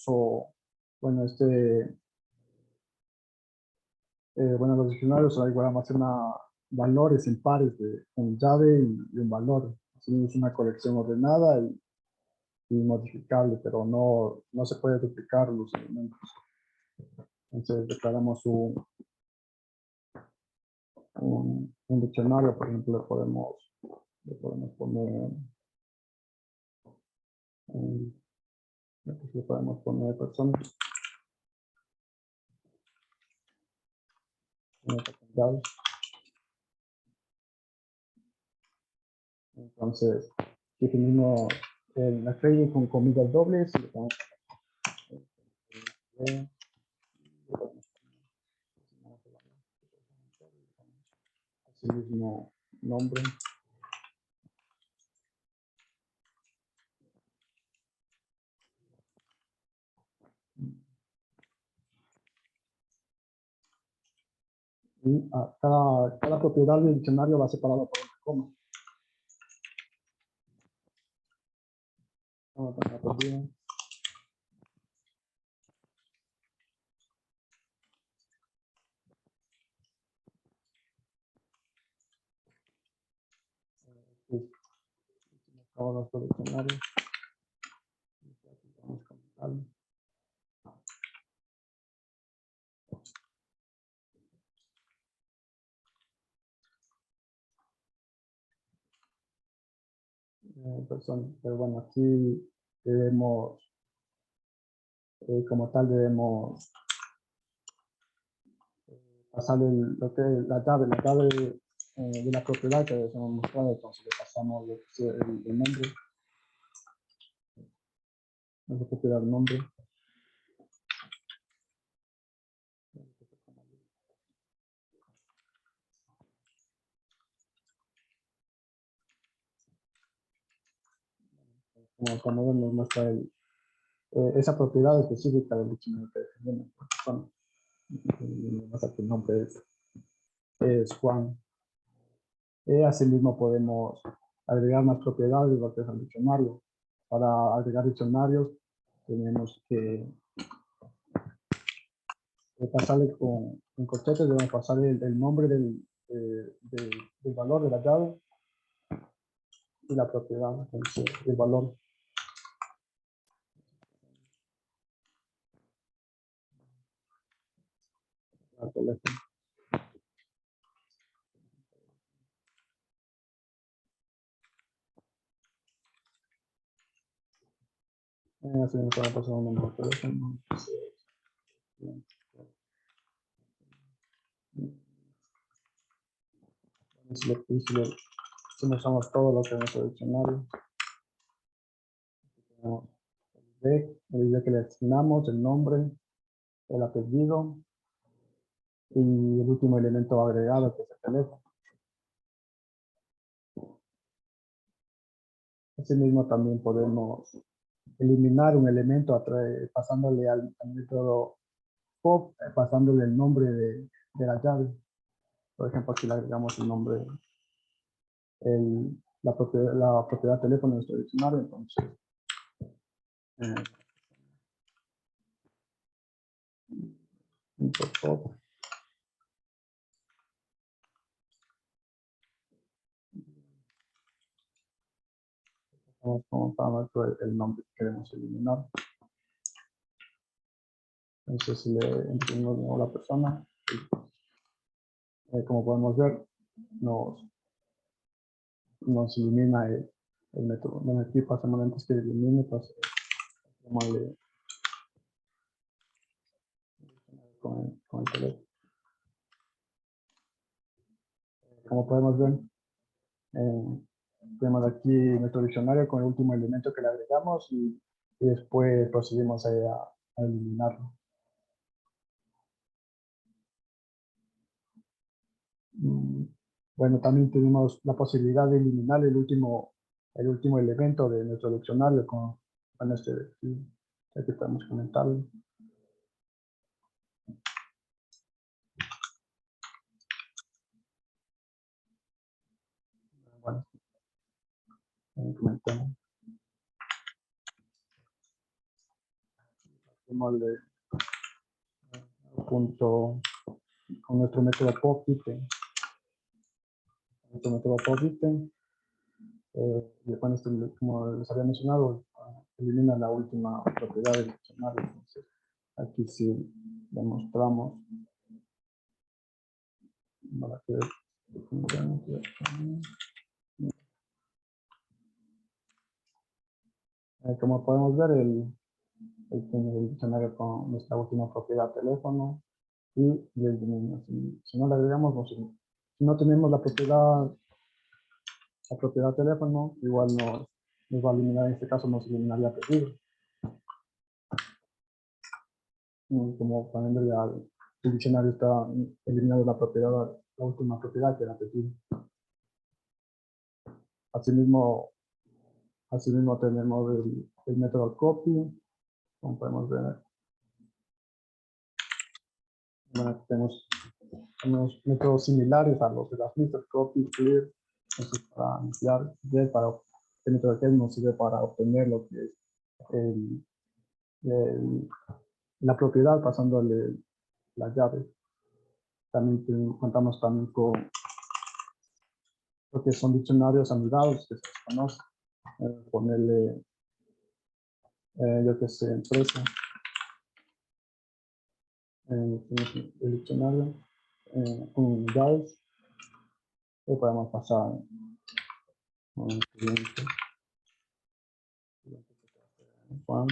O, bueno, los diccionarios igual almacenan valores en pares con llave y un valor. Así es una colección ordenada y modificable, pero no se puede duplicar los elementos. Entonces declaramos un diccionario, por ejemplo, le podemos poner personas. Entonces, definimos la estrella con comillas dobles y le damos así mismo nombre. Y cada propiedad del diccionario va separado por una coma. Vamos a poner por bien. Todos nuestro diccionario. Vamos a comentarlo. Pero bueno, aquí debemos, como tal, debemos pasar lo que es la llave de la propiedad que hemos mostrado. Entonces le pasamos lo que es el nombre, la propiedad del nombre. Como nos muestra esa propiedad específica del diccionario que definimos. Aquí el nombre es Juan. Asimismo podemos agregar más propiedades lo que es al diccionario. Para agregar diccionarios tenemos que pasarle en corchetes, debemos pasar el nombre del valor de la llave y la propiedad, entonces, el valor. Al teléfono. Así me puede pasar un número de teléfono. Si usamos todo lo que es nuestro diccionario. Tenemos el ID que le asignamos, el nombre, el apellido y el último elemento agregado que es el teléfono. Asimismo también podemos eliminar un elemento pasándole al método POP, pasándole el nombre de la llave. Por ejemplo, aquí le agregamos el nombre, la propiedad teléfono en nuestro diccionario. Entonces, .pop. Vamos como parámetro el nombre que queremos eliminar. Entonces, si le imprimimos a la persona, como podemos ver, nos elimina el método. Bueno, aquí pasamos antes que elimine, pues, con el teléfono. Como podemos ver, tenemos aquí nuestro diccionario con el último elemento que le agregamos y después procedimos a eliminarlo. Bueno, también tenemos la posibilidad de eliminar el último elemento de nuestro diccionario con este que podemos comentarlo. Bueno, comentamos. Junto con nuestro método POP-ITEM. Nuestro método POP-ITEM, como les había mencionado, elimina la última propiedad del diccionario. Entonces, aquí sí demostramos para que como podemos ver, el diccionario con nuestra última propiedad teléfono y el dominio. Si no le agregamos, si no tenemos la propiedad la propiedad teléfono, igual nos va a eliminar, en este caso nos eliminaría apellido. Y como por ejemplo ya el diccionario está eliminando la propiedad, la última propiedad que era apellido. Asimismo tenemos el método copy, como podemos ver. Bueno, tenemos métodos similares a los de las listas, copy, clear, eso es para ampliar, get para el método get nos sirve para obtener lo que es la propiedad pasándole la llave. También contamos también con lo que son diccionarios anidados que se conoce. Ponerle, yo que sé, empresa. El diccionario con unidades. Y podemos pasar con el siguiente. Juan.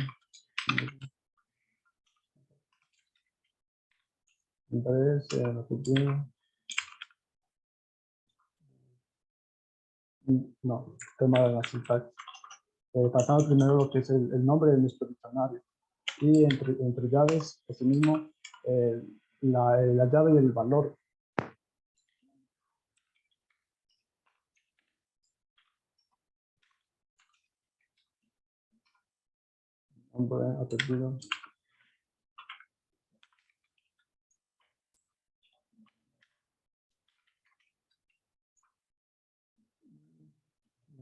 Andrés, apellido. No, tema de la sintaxis. Pasamos primero lo que es el nombre de nuestro diccionario. Y entre llaves, asimismo, la llave y el valor. Nombre, apellido.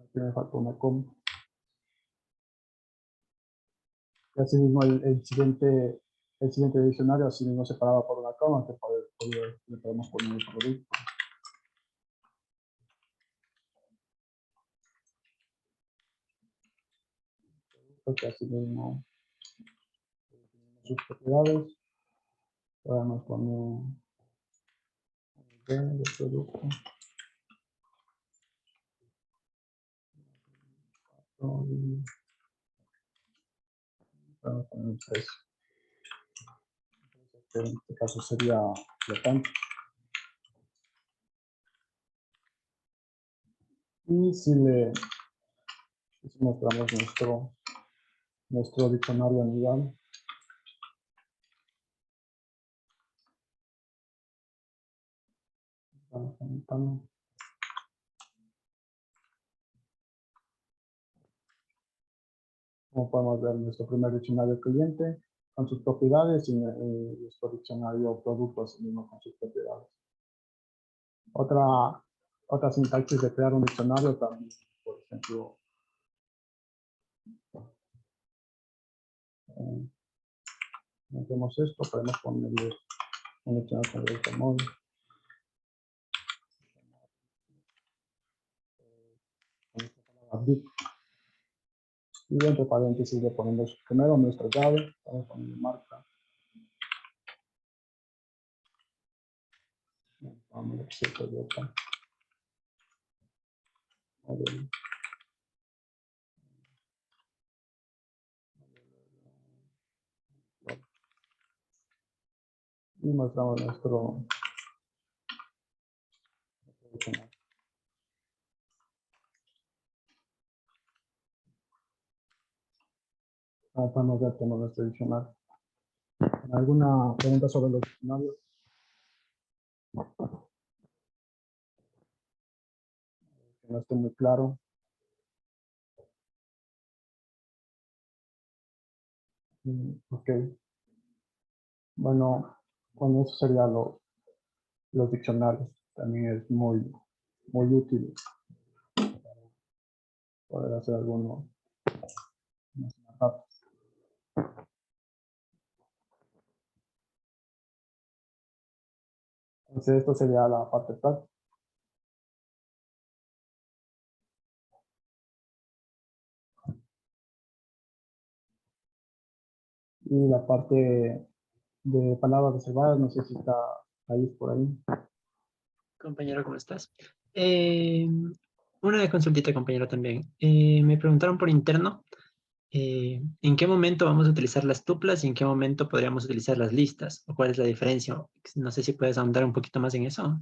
Aquí me falta una coma. Y asimismo el siguiente diccionario, asimismo separado por una coma, que le podemos poner el producto. Que asimismo sus propiedades, podemos poner el producto. Podemos poner el precio. Que en este caso sería flotante. Y si mostramos nuestro diccionario anual, vamos comentando. Como podemos ver, nuestro primer diccionario cliente con sus propiedades y nuestro diccionario productos mismo con sus propiedades. Otra sintaxis de crear un diccionario también, por ejemplo, hacemos esto, podemos ponerle un diccionario con el automóvil. Y entre paréntesis le ponemos primero nuestra llave, vamos a poner marca. Vamos a hacer Toyota. Y mostramos nuestro diccionario. Podemos ver cómo nuestro diccionario. ¿Alguna pregunta sobre los diccionarios? Que no esté muy claro. Ok. Bueno, eso sería los diccionarios. También es muy útil poder hacer algunos datos. Entonces, esto sería la parte práctica. Y la parte de palabras reservadas, no sé si está ahí por ahí. Compañero, ¿cómo estás? Una consultita, compañero, también. Me preguntaron por interno, ¿en qué momento vamos a utilizar las tuplas y en qué momento podríamos utilizar las listas? ¿O cuál es la diferencia? No sé si puedes ahondar un poquito más en eso.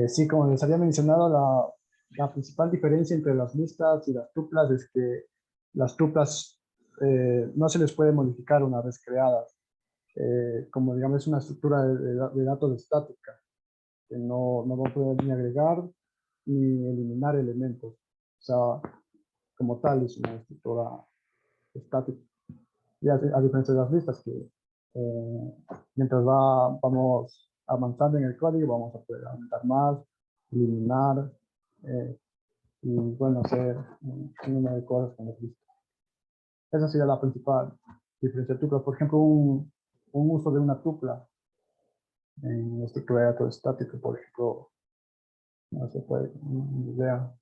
Sí, como les había mencionado, La principal diferencia entre las listas y las tuplas es que las tuplas no se les puede modificar una vez creadas. Como digamos es una estructura de datos estática, que no va a poder ni agregar ni eliminar elementos. O sea, como tal es una estructura estática. Y a diferencia de las listas, que mientras vamos avanzando en el código, vamos a poder aumentar más, eliminar, y bueno, hacer un número de cosas con las listas. Esa sería la principal diferencia de tupla. Por ejemplo, un uso de una tupla en la estructura de datos estático, por ejemplo, no se puede, una idea.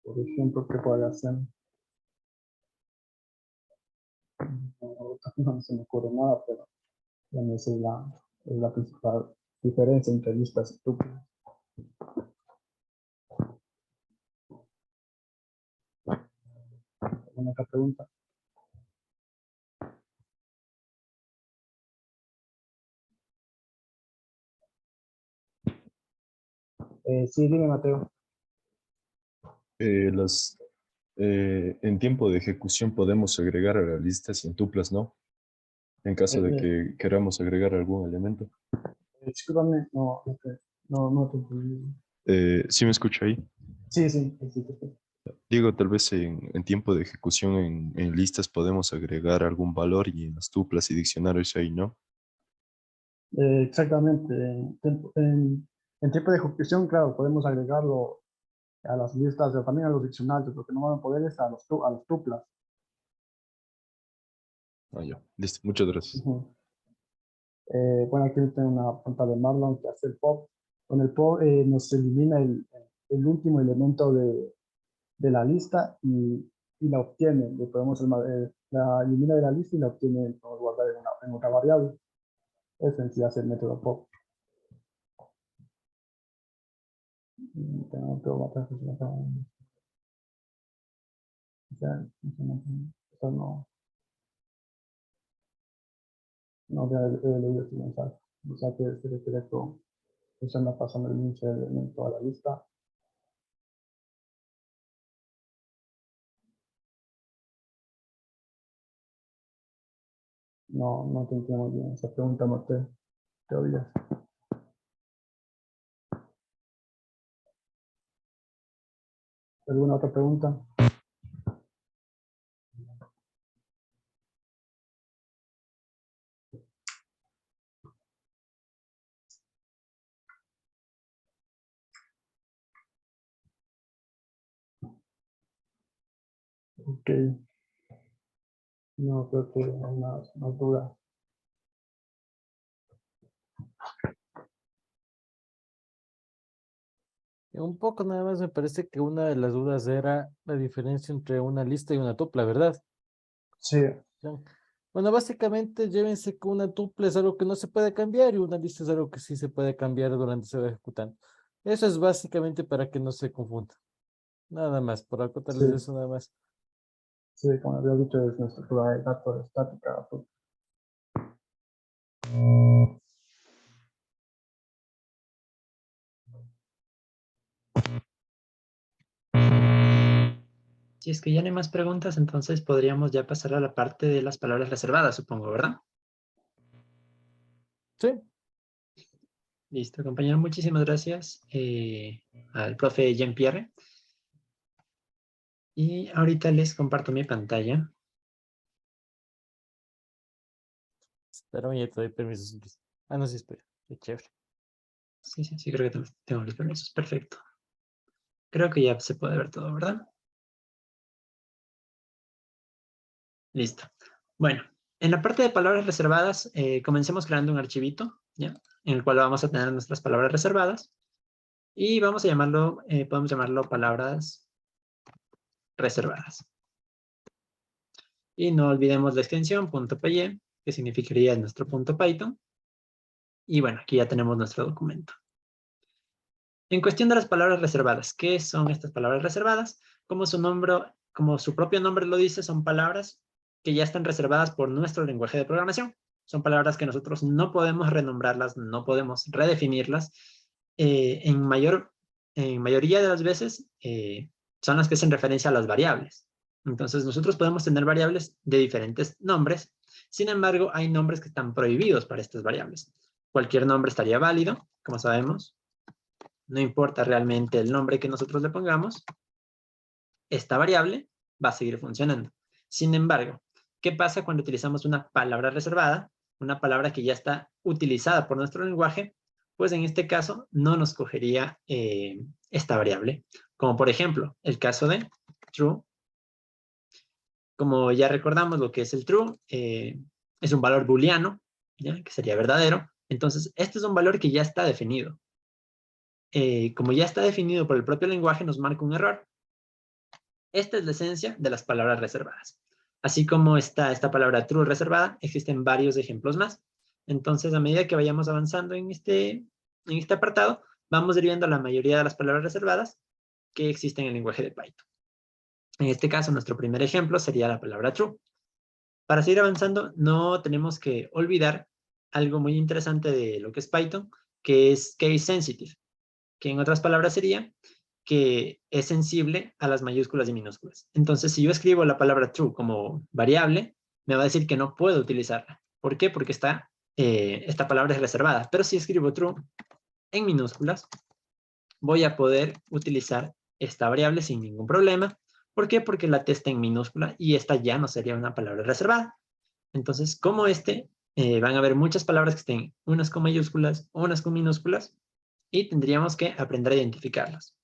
Por ejemplo, ¿qué puede hacer? No se me ocurre nada, pero bueno, esa es la principal diferencia entre listas y tuplas. ¿Alguna otra pregunta? Sí, dime, Mateo. Las, en tiempo de ejecución podemos agregar a la lista sin tuplas, ¿no? En caso de que queramos agregar algún elemento. Discúlpame, no te entendí. ¿Sí me escucha ahí? Sí, sí, sí. Digo, tal vez en tiempo de ejecución en listas podemos agregar algún valor y en las tuplas y diccionarios ahí, ¿no? Exactamente. En tiempo de ejecución, claro, podemos agregarlo a las listas o también a los diccionarios. Lo que no van a poder es a los tuplas. Ah, ya. Listo, muchas gracias. Ujú. Bueno, aquí tengo una pregunta de Marlon que hace el pop. Con el pop nos elimina el último elemento de la lista y la obtiene. Le podemos, la elimina de la lista y la obtiene, podemos guardar en otra variable. Eso en sí hace el método pop. Tengo otro matar que se me acaba. Esto no había leído su mensaje. O sea que se refiere con eso me pasando el inicio del elemento a la lista. No te entiendo muy bien esa pregunta, Mateo. Te oías. ¿Alguna otra pregunta? Ok. No, creo que hay unas dudas. Un poco nada más me parece que una de las dudas era la diferencia entre una lista y una tupla, ¿verdad? Sí, Ya. Bueno, básicamente llévense que una tupla es algo que no se puede cambiar y una lista es algo que sí se puede cambiar durante se va ejecutando. Eso es básicamente para que no se confunda. Nada más, por acotarles sí, eso nada más. sí, como había dicho, es una estructura de datos estática. Si es que ya no hay más preguntas, entonces podríamos ya pasar a la parte de las palabras reservadas, supongo, ¿verdad? Sí, Listo, compañero. Muchísimas gracias al profe Jean-Pierre. Y ahorita les comparto mi pantalla. espérame, ya te doy permiso. Luis. Ah, no, sí, espera. Qué chévere. Sí, creo que tengo los permisos. Perfecto. Creo que ya se puede ver todo, ¿verdad? Listo. Bueno, en la parte de palabras reservadas, comencemos creando un archivito, ¿ya? En el cual vamos a tener nuestras palabras reservadas. Y vamos a llamarlo, podemos llamarlo palabras reservadas. Y no olvidemos la extensión .py, que significaría nuestro .python. Y bueno, aquí ya tenemos nuestro documento. En cuestión de las palabras reservadas, ¿qué son estas palabras reservadas? Como su propio nombre lo dice, son palabras que ya están reservadas por nuestro lenguaje de programación. Son palabras que nosotros no podemos renombrarlas, no podemos redefinirlas. En mayoría de las veces son las que hacen referencia a las variables. Entonces nosotros podemos tener variables de diferentes nombres. Sin embargo, hay nombres que están prohibidos para estas variables. Cualquier nombre estaría válido, como sabemos. No importa realmente el nombre que nosotros le pongamos. Esta variable va a seguir funcionando. Sin embargo, ¿qué pasa cuando utilizamos una palabra reservada? Una palabra que ya está utilizada por nuestro lenguaje, pues en este caso no nos cogería esta variable. Como por ejemplo, el caso de true. Como ya recordamos lo que es el true, es un valor booleano, ¿ya? Que sería verdadero. Entonces, este es un valor que ya está definido. Como ya está definido por el propio lenguaje, nos marca un error. Esta es la esencia de las palabras reservadas. Así como está esta palabra true reservada, existen varios ejemplos más. Entonces, a medida que vayamos avanzando en este apartado, vamos a ir viendo la mayoría de las palabras reservadas que existen en el lenguaje de Python. En este caso, nuestro primer ejemplo sería la palabra true. Para seguir avanzando, no tenemos que olvidar algo muy interesante de lo que es Python, que es case sensitive, que en otras palabras sería que es sensible a las mayúsculas y minúsculas. Entonces, si yo escribo la palabra true como variable, me va a decir que no puedo utilizarla. ¿Por qué? Porque esta palabra es reservada. Pero si escribo true en minúsculas, voy a poder utilizar esta variable sin ningún problema. ¿Por qué? Porque la T está en minúscula y esta ya no sería una palabra reservada. Entonces, como van a haber muchas palabras que estén unas con mayúsculas, unas con minúsculas, y tendríamos que aprender a identificarlas.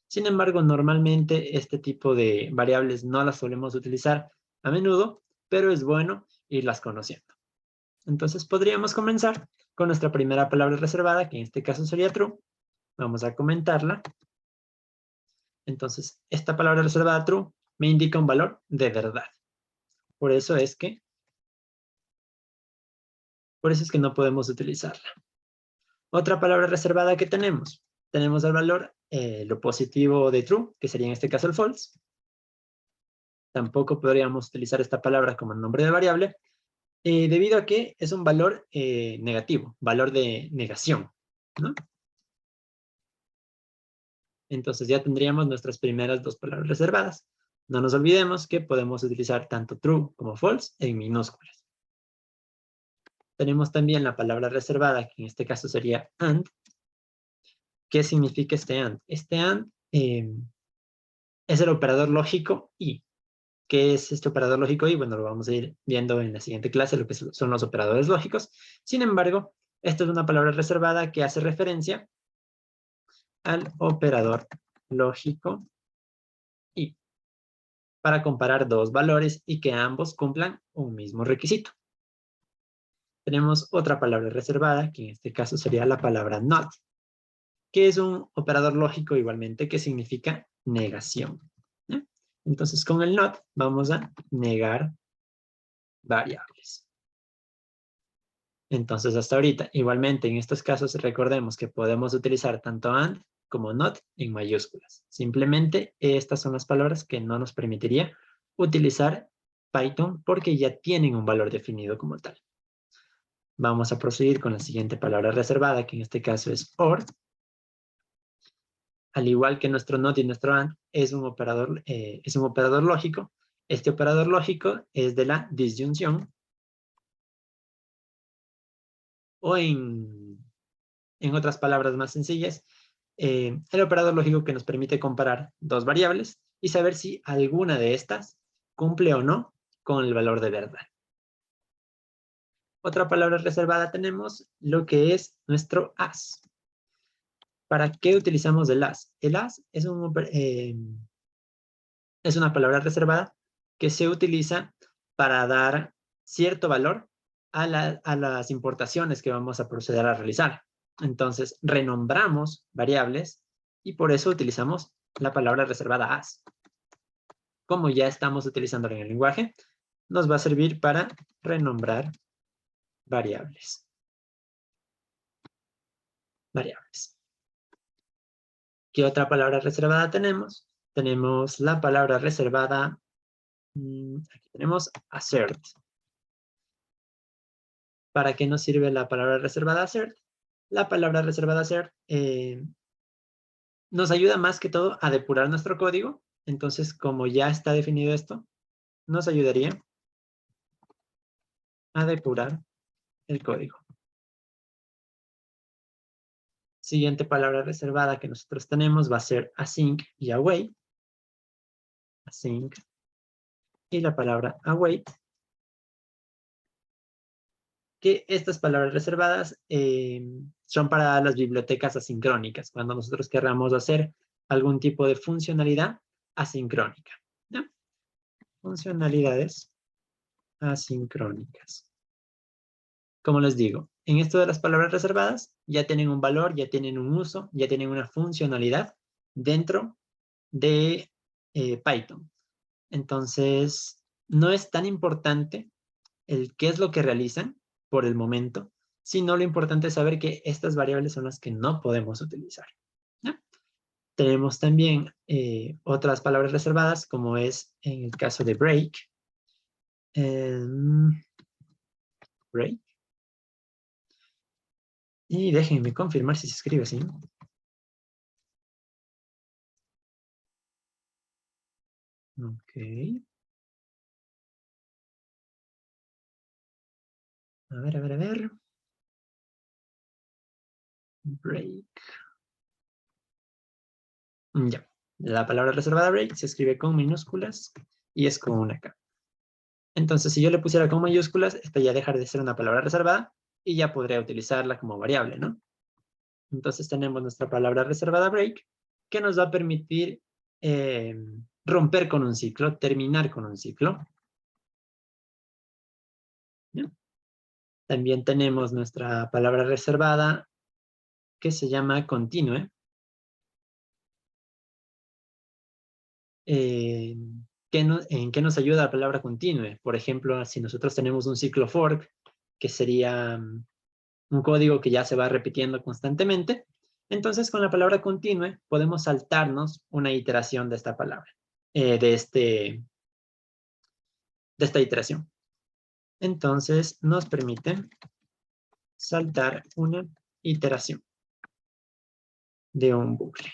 Sin embargo, normalmente este tipo de variables no las solemos utilizar a menudo, pero es bueno irlas conociendo. Entonces, podríamos comenzar con nuestra primera palabra reservada, que en este caso sería true. Vamos a comentarla. Entonces, esta palabra reservada true me indica un valor de verdad. Por eso es que no podemos utilizarla. Otra palabra reservada que tenemos el valor, lo positivo de true, que sería en este caso el false. Tampoco podríamos utilizar esta palabra como nombre de variable, debido a que es un valor negativo, valor de negación, ¿no? Entonces ya tendríamos nuestras primeras dos palabras reservadas. No nos olvidemos que podemos utilizar tanto true como false en minúsculas. Tenemos también la palabra reservada, que en este caso sería and. ¿Qué significa este and? Este and es el operador lógico y. ¿Qué es este operador lógico y? Bueno, lo vamos a ir viendo en la siguiente clase, lo que son los operadores lógicos. Sin embargo, esta es una palabra reservada que hace referencia al operador lógico y, para comparar dos valores y que ambos cumplan un mismo requisito. Tenemos otra palabra reservada, que en este caso sería la palabra not, que es un operador lógico igualmente que significa negación. Entonces, con el not vamos a negar variables. Entonces, hasta ahorita, igualmente en estos casos, recordemos que podemos utilizar tanto and como not en mayúsculas. Simplemente, estas son las palabras que no nos permitiría utilizar Python porque ya tienen un valor definido como tal. Vamos a proseguir con la siguiente palabra reservada, que en este caso es or. Al igual que nuestro not y nuestro and, es un operador lógico. Este operador lógico es de la disyunción. O en otras palabras más sencillas, el operador lógico que nos permite comparar dos variables y saber si alguna de estas cumple o no con el valor de verdad. Otra palabra reservada tenemos lo que es nuestro as. ¿Para qué utilizamos el as? El as es una palabra reservada que se utiliza para dar cierto valor a las importaciones que vamos a proceder a realizar. Entonces, renombramos variables y por eso utilizamos la palabra reservada as. Como ya estamos utilizándola en el lenguaje, nos va a servir para renombrar variables. ¿Qué otra palabra reservada tenemos? Tenemos la palabra reservada, aquí tenemos assert. ¿Para qué nos sirve la palabra reservada assert? La palabra reservada assert nos ayuda más que todo a depurar nuestro código. Entonces, como ya está definido esto, nos ayudaría a depurar el código. Siguiente palabra reservada que nosotros tenemos va a ser async y await. Async y la palabra await. Que estas palabras reservadas son para las bibliotecas asincrónicas, cuando nosotros querramos hacer algún tipo de funcionalidad asincrónica, ¿no? Funcionalidades asincrónicas. Como les digo, en esto de las palabras reservadas ya tienen un valor, ya tienen un uso, ya tienen una funcionalidad dentro de Python. Entonces, no es tan importante el qué es lo que realizan por el momento, sino lo importante es saber que estas variables son las que no podemos utilizar, ¿no? Tenemos también otras palabras reservadas, como es en el caso de break. Break. Y déjenme confirmar si se escribe así. Ok. A ver, a ver, a ver. Break. Ya. La palabra reservada break se escribe con minúsculas y es con una K. Entonces, si yo le pusiera con mayúsculas, esta ya deja de ser una palabra reservada y ya podría utilizarla como variable, ¿no? Entonces tenemos nuestra palabra reservada break, que nos va a permitir romper con un ciclo, terminar con un ciclo. ¿Ya? También tenemos nuestra palabra reservada, que se llama continue. ¿En qué nos ayuda la palabra continue? Por ejemplo, si nosotros tenemos un ciclo fork, que sería un código que ya se va repitiendo constantemente, entonces con la palabra continue podemos saltarnos una iteración de esta palabra, de esta iteración. Entonces nos permite saltar una iteración de un bucle.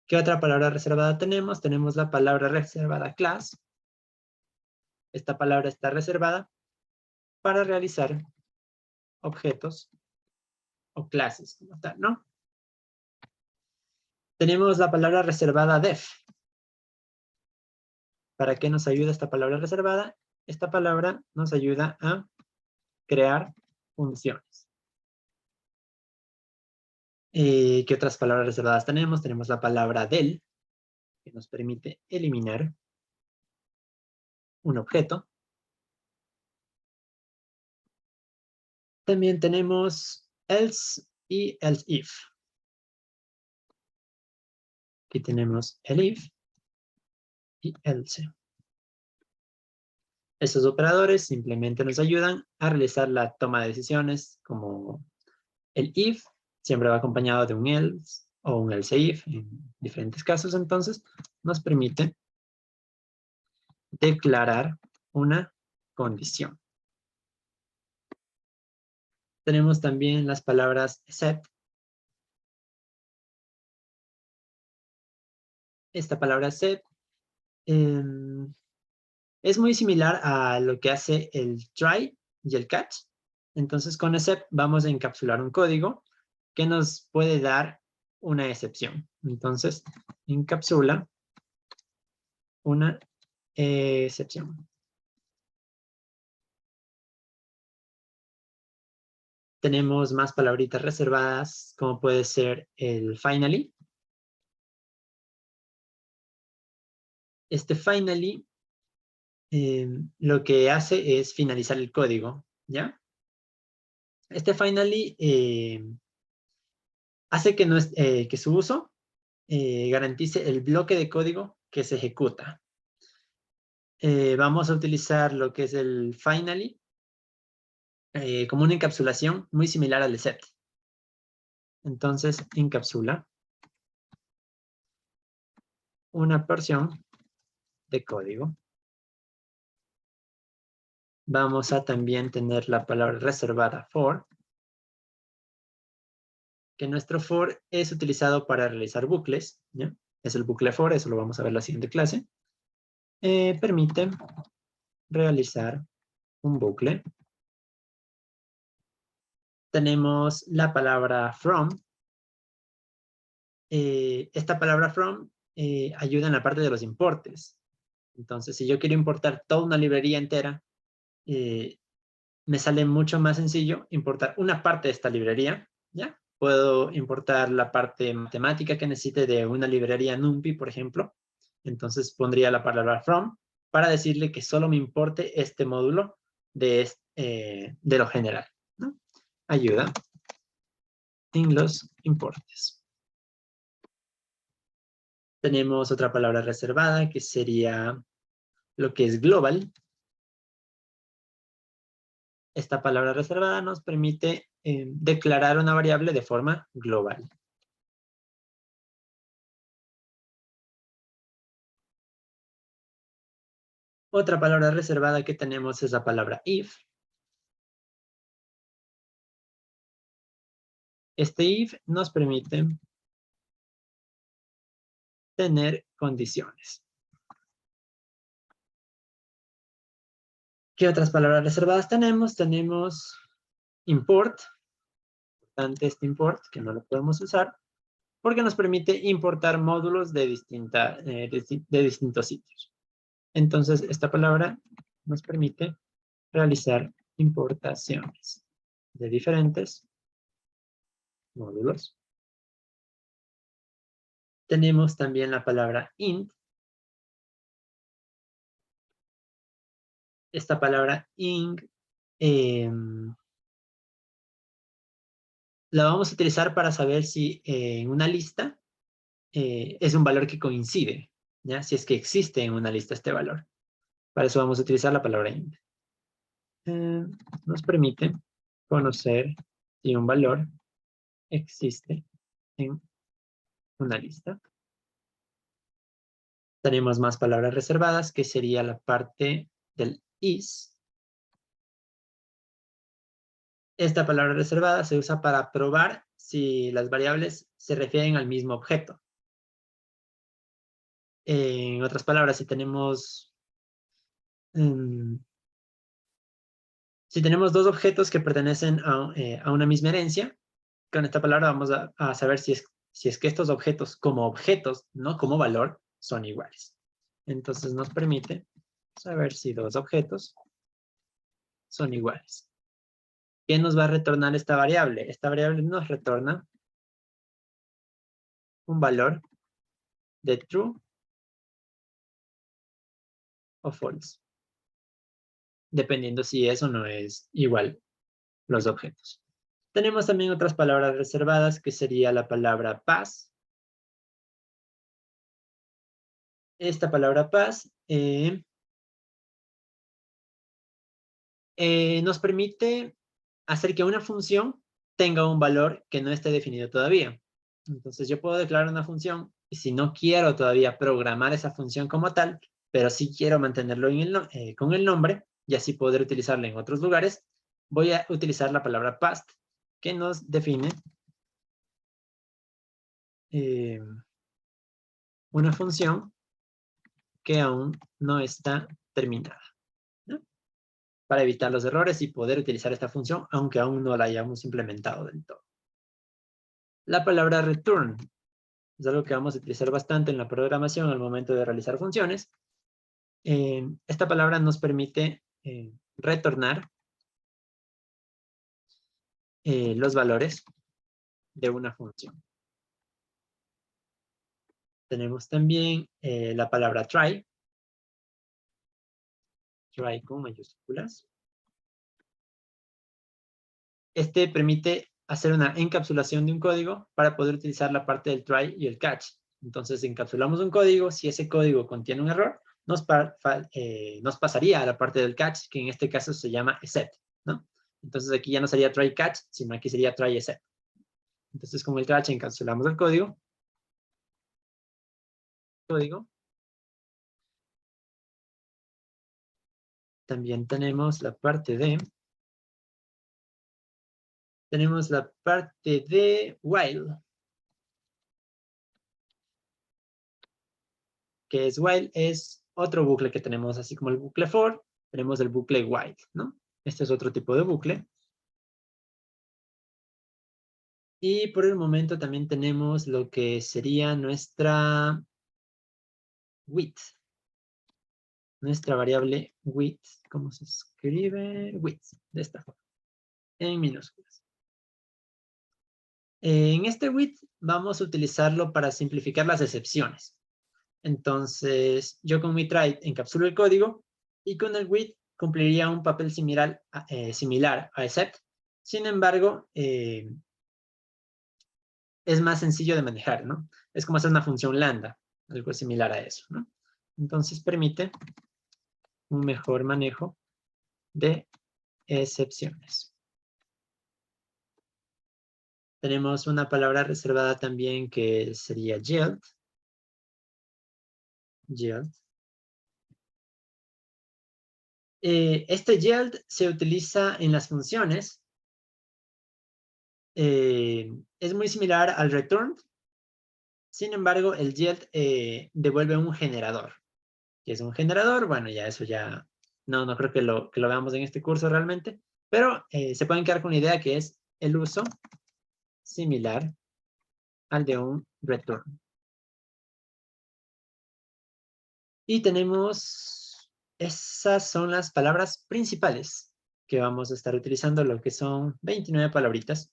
¿Qué otra palabra reservada tenemos? Tenemos la palabra reservada class. Esta palabra está reservada para realizar objetos o clases como tal, ¿no? Tenemos la palabra reservada def. ¿Para qué nos ayuda esta palabra reservada? Esta palabra nos ayuda a crear funciones. ¿Qué otras palabras reservadas tenemos? Tenemos la palabra del, que nos permite eliminar un objeto. También tenemos else y else if. Aquí tenemos el if y else. Estos operadores simplemente nos ayudan a realizar la toma de decisiones, como el if siempre va acompañado de un else o un else if en diferentes casos. Entonces nos permite declarar una condición. Tenemos también las palabras except. Esta palabra except es muy similar a lo que hace el try y el catch. Entonces con except vamos a encapsular un código que nos puede dar una excepción. Entonces encapsula una excepción. Tenemos más palabritas reservadas, como puede ser el finally. Este finally lo que hace es finalizar el código, ¿ya? Este finally hace que su uso garantice el bloque de código que se ejecuta. Vamos a utilizar lo que es el finally como una encapsulación muy similar al except. Entonces, encapsula una porción de código Vamos a también tener la palabra reservada for, que nuestro for es utilizado para realizar bucles, ¿ya? Es el bucle for, eso lo vamos a ver en la siguiente clase. Permite realizar un bucle. Tenemos la palabra from. Esta palabra from ayuda en la parte de los importes. Entonces, si yo quiero importar toda una librería entera, me sale mucho más sencillo importar una parte de esta librería, ¿ya? Puedo importar la parte matemática que necesite de una librería NumPy, por ejemplo. Entonces pondría la palabra from para decirle que solo me importe este módulo de lo general, ¿no? Ayuda en los importes. Tenemos otra palabra reservada que sería lo que es global. Esta palabra reservada nos permite declarar una variable de forma global. Otra palabra reservada que tenemos es la palabra if. Este if nos permite tener condiciones. ¿Qué otras palabras reservadas tenemos? Tenemos import. Importante este import, que no lo podemos usar, porque nos permite importar módulos de distintos sitios. Entonces, esta palabra nos permite realizar importaciones de diferentes módulos. Tenemos también la palabra int. Esta palabra int la vamos a utilizar para saber si en una lista es un valor que coincide, ¿ya? Si es que existe en una lista este valor. Para eso vamos a utilizar la palabra int. Nos permite conocer si un valor existe en una lista. Tenemos más palabras reservadas, que sería la parte del is. Esta palabra reservada se usa para probar si las variables se refieren al mismo objeto. En otras palabras, si tenemos dos objetos que pertenecen a una misma herencia, con esta palabra vamos a saber si es que estos objetos como objetos, no como valor, son iguales. Entonces nos permite saber si dos objetos son iguales. ¿Qué nos va a retornar esta variable? Esta variable nos retorna un valor de true o false, dependiendo si es o no es igual los objetos. Tenemos también otras palabras reservadas, que sería la palabra pass. Esta palabra pass nos permite hacer que una función tenga un valor que no esté definido todavía. Entonces yo puedo declarar una función y si no quiero todavía programar esa función como tal, pero sí quiero mantenerlo con el nombre y así poder utilizarla en otros lugares, voy a utilizar la palabra past, que nos define una función que aún no está terminada, ¿no? Para evitar los errores y poder utilizar esta función, aunque aún no la hayamos implementado del todo. La palabra return es algo que vamos a utilizar bastante en la programación al momento de realizar funciones. Esta palabra nos permite retornar los valores de una función. Tenemos también la palabra try. Try con mayúsculas. Este permite hacer una encapsulación de un código para poder utilizar la parte del try y el catch. Entonces encapsulamos un código. Si ese código contiene un error, nos pasaría a la parte del catch, que en este caso se llama except, ¿no? Entonces aquí ya no sería try catch, sino aquí sería try except. Entonces con el catch encapsulamos el código. también tenemos la parte de... Tenemos la parte de while. Que es while, es otro bucle que tenemos, así como el bucle for, tenemos el bucle while, ¿no? Este es otro tipo de bucle. Y por el momento también tenemos lo que sería nuestra width. Nuestra variable width. ¿Cómo se escribe? Width, de esta forma, en minúsculas. En este width vamos a utilizarlo para simplificar las excepciones. Entonces, yo con mi try encapsulo el código y con el with cumpliría un papel similar a except. Sin embargo, es más sencillo de manejar, ¿no? Es como hacer una función lambda, algo similar a eso, ¿no? Entonces, permite un mejor manejo de excepciones. Tenemos una palabra reservada también que sería yield. Yield. Este yield se utiliza en las funciones. Es muy similar al return. Sin embargo, el yield devuelve un generador. ¿Qué es un generador? Bueno, ya eso ya no creo que lo veamos en este curso realmente. Pero se pueden quedar con la idea que es el uso similar al de un return. Y tenemos, esas son las palabras principales que vamos a estar utilizando, lo que son 29 palabritas.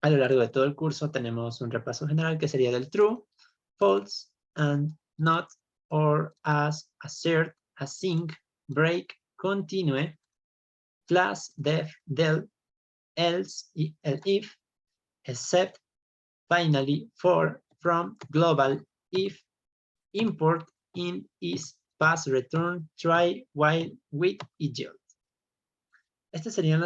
A lo largo de todo el curso tenemos un repaso general que sería del true, false, and, not, or, as, assert, async, break, continue, class, def, del, else y el if, except, finally, for, from, global, if, import, in, is, pass, return, try, while, with y yield. Estas serían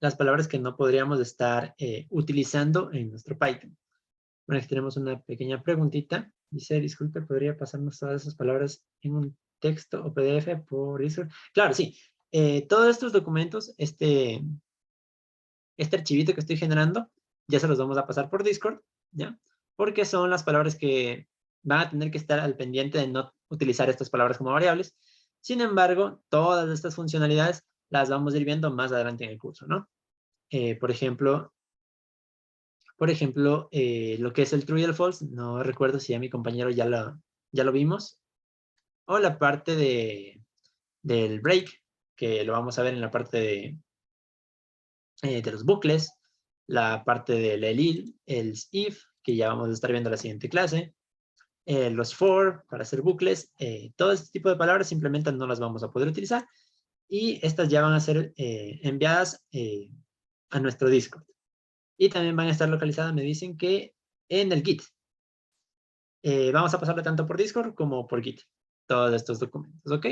las palabras que no podríamos estar utilizando en nuestro Python. Bueno, aquí tenemos una pequeña preguntita. Dice, disculpe, ¿podría pasarnos todas esas palabras en un texto o PDF por Discord? Claro, sí. Todos estos documentos, este archivito que estoy generando, ya se los vamos a pasar por Discord, ¿ya? Porque son las palabras que van a tener que estar al pendiente de no utilizar estas palabras como variables. Sin embargo, todas estas funcionalidades las vamos a ir viendo más adelante en el curso, ¿no? Por ejemplo, lo que es el true y el false, no recuerdo si a mi compañero ya lo vimos. O la parte del break, que lo vamos a ver en la parte de los bucles, la parte del elil, el if, que ya vamos a estar viendo en la siguiente clase, los for, para hacer bucles, todo este tipo de palabras simplemente no las vamos a poder utilizar, y estas ya van a ser enviadas a nuestro Discord. Y también van a estar localizadas, me dicen que en el Git. Vamos a pasarlo tanto por Discord como por Git, todos estos documentos, ¿ok?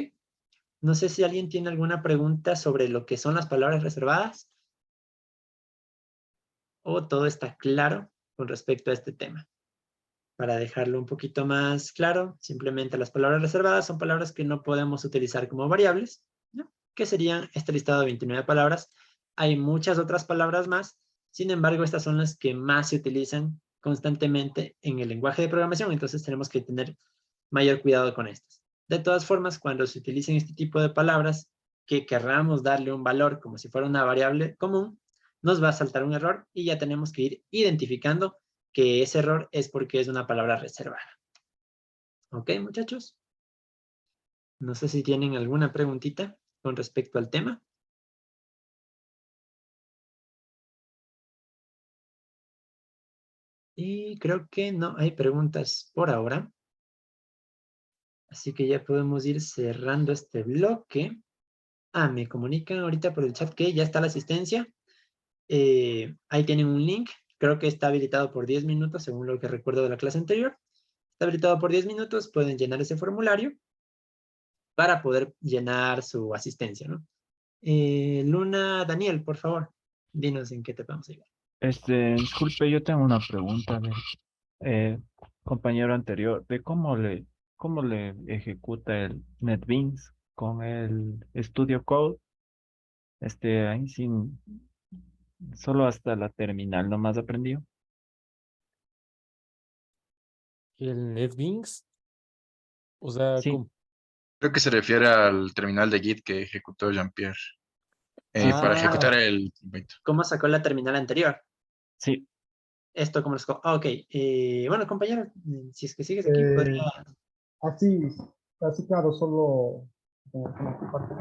No sé si alguien tiene alguna pregunta sobre lo que son las palabras reservadas. O todo está claro con respecto a este tema. Para dejarlo un poquito más claro, simplemente las palabras reservadas son palabras que no podemos utilizar como variables, ¿no? Que serían este listado de 29 palabras. Hay muchas otras palabras más, sin embargo, estas son las que más se utilizan constantemente en el lenguaje de programación, entonces tenemos que tener mayor cuidado con estas. De todas formas, cuando se utilicen este tipo de palabras que querramos darle un valor como si fuera una variable común, nos va a saltar un error y ya tenemos que ir identificando que ese error es porque es una palabra reservada. ¿Ok, muchachos? No sé si tienen alguna preguntita con respecto al tema. Y creo que no hay preguntas por ahora. Así que ya podemos ir cerrando este bloque. Me comunican ahorita por el chat que ya está la asistencia. Ahí tienen un link. Creo que está habilitado por 10 minutos, según lo que recuerdo de la clase anterior. Está habilitado por 10 minutos. Pueden llenar ese formulario para poder llenar su asistencia, ¿no? Luna, Daniel, por favor, dinos en qué te podemos ayudar. Disculpe, yo tengo una pregunta, compañero anterior, de cómo cómo le ejecuta el NetBeans con el Studio Code. Ahí sin, solo hasta la terminal nomás aprendió. El NetBeans, o sea, Sí, Creo que se refiere al terminal de Git que ejecutó Jean-Pierre para ejecutar Ah, el proyecto. ¿Cómo sacó la terminal anterior? sí. Esto como lo sacó. Ah, ok. Bueno, compañero, si es que sigues aquí, Eh, podría... así, así claro, solo con la parte.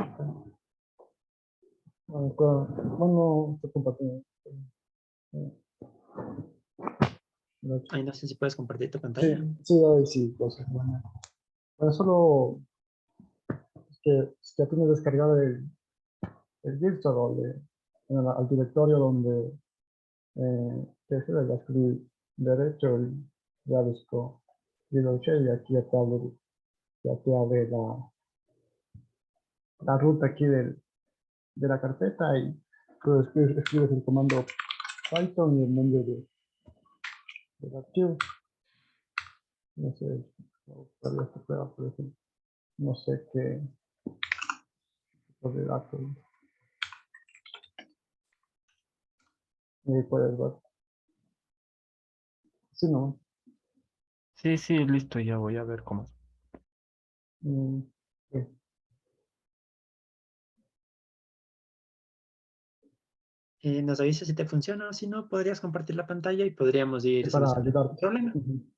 Bueno, estoy compartiendo. Ay, no sé si puedes compartir tu Sí, pantalla. sí, ahí sí, pues, bueno. Pero solo es que tienes descargado el virtual o al directorio donde que es el clic derecho y ya busco y aquí ya te abre la ruta aquí de la carpeta y tú escribes el comando Python y el nombre del archivo. No sé, todavía se puede por ejemplo, no sé qué tipo de datos. Y ahí puedes ver. Sí, no. Sí, sí, listo, ya voy a ver cómo. Mm, sí. Nos avisa si te funciona o si no, podrías compartir la pantalla y podríamos ir Para solucionando el ayudarte. problema. Ujú.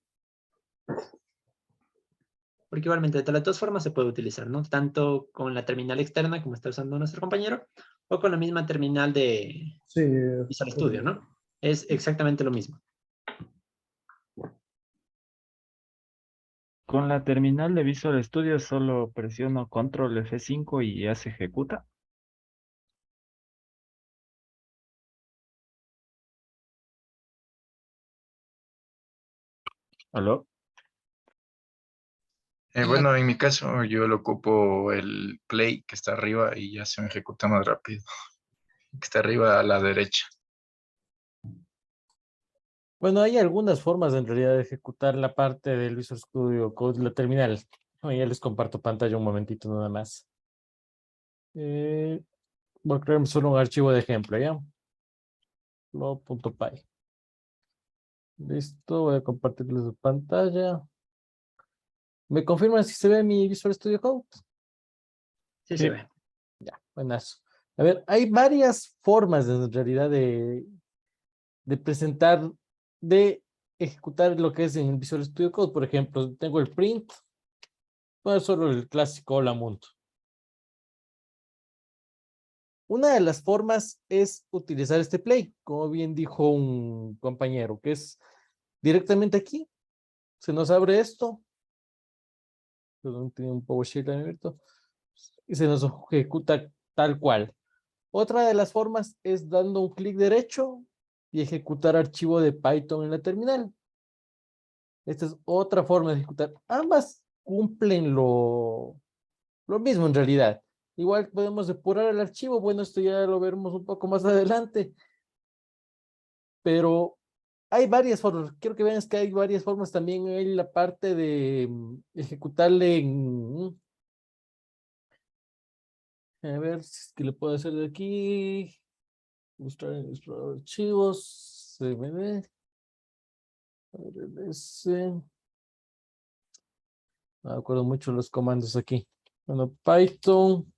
Porque igualmente de las dos formas se puede utilizar, ¿no? Tanto con la terminal externa como está usando nuestro compañero, o con la misma terminal de Sí, Visual Studio, ¿no? Es exactamente lo mismo. Con la terminal de Visual Studio solo presiono Control F5 y ya se ejecuta. ¿Aló? Bueno, en mi caso yo lo ocupo el play que está arriba y ya se me ejecuta más rápido. Que está arriba a la derecha. bueno, hay algunas formas en realidad de ejecutar la parte del Visual Studio Code, la terminal. Ya les comparto pantalla un momentito nada más. Voy a crear solo un archivo de ejemplo, ¿ya? Flow.py. Listo, voy a compartirles su pantalla. ¿Me confirman si se ve mi Visual Studio Code? Sí se Sí. ve. Ya, buenazo. A ver, hay varias formas en realidad de presentar, de ejecutar lo que es en el Visual Studio Code. Por ejemplo, tengo el print, bueno, solo el clásico hola mundo. Una de las formas es utilizar este play, como bien dijo un compañero, que es directamente aquí. Se nos abre esto. Perdón, tiene un PowerShell abierto. Y se nos ejecuta tal cual. Otra de las formas es dando un clic derecho y ejecutar archivo de Python en la terminal. Esta es otra forma de ejecutar. Ambas cumplen lo mismo en realidad. Igual podemos depurar el archivo. Bueno, esto ya lo veremos un poco más adelante. Pero hay varias formas. Quiero que vean que hay varias formas también. Hay la parte de ejecutarle en... A ver si es que le puedo hacer de aquí. Mostrar en el explorador de archivos. CMD. RLS. No me acuerdo mucho los comandos aquí. Bueno, Python.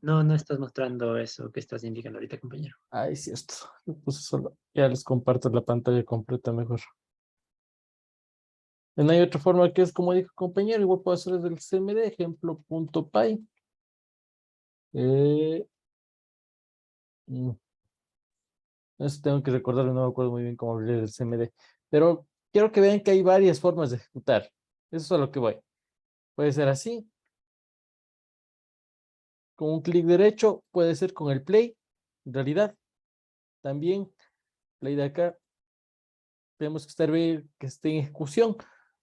No, no estás mostrando eso que estás indicando ahorita, compañero. Ay, sí, esto. Lo puse solo. Ya les comparto la pantalla completa mejor. No hay otra forma que es como dijo el compañero. Igual puedo hacer desde el CMD, ejemplo.py. Mm, Eso tengo que recordarlo, no me acuerdo muy bien cómo abrir el CMD. Pero quiero que vean que hay varias formas de ejecutar. Eso es a lo que voy. Puede ser así, con un clic derecho, puede ser con el play, en realidad. También, play de acá, tenemos que estar bien que esté en ejecución.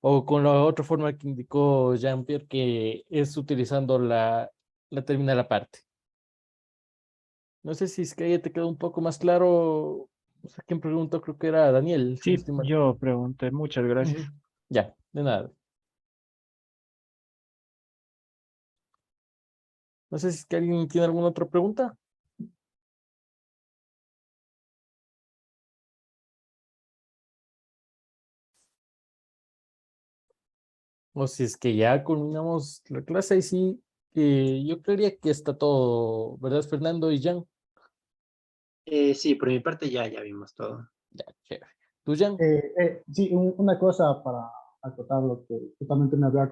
O con la otra forma que indicó Jean-Pierre, que es utilizando la terminal aparte. No sé si es que ahí te quedó un poco más claro. No sé quién preguntó, creo que era Daniel, si no Sí, estoy mal. yo pregunté, muchas gracias. Ujú. Ya, de nada. No sé si es que alguien tiene alguna otra pregunta. O si es que ya culminamos la clase y sí, yo creería que está todo, ¿verdad, Fernando y Jan? Sí, por mi parte ya vimos todo. Ya, chévere. ¿Tú, Jan? Sí, una cosa para acotar lo que justamente me había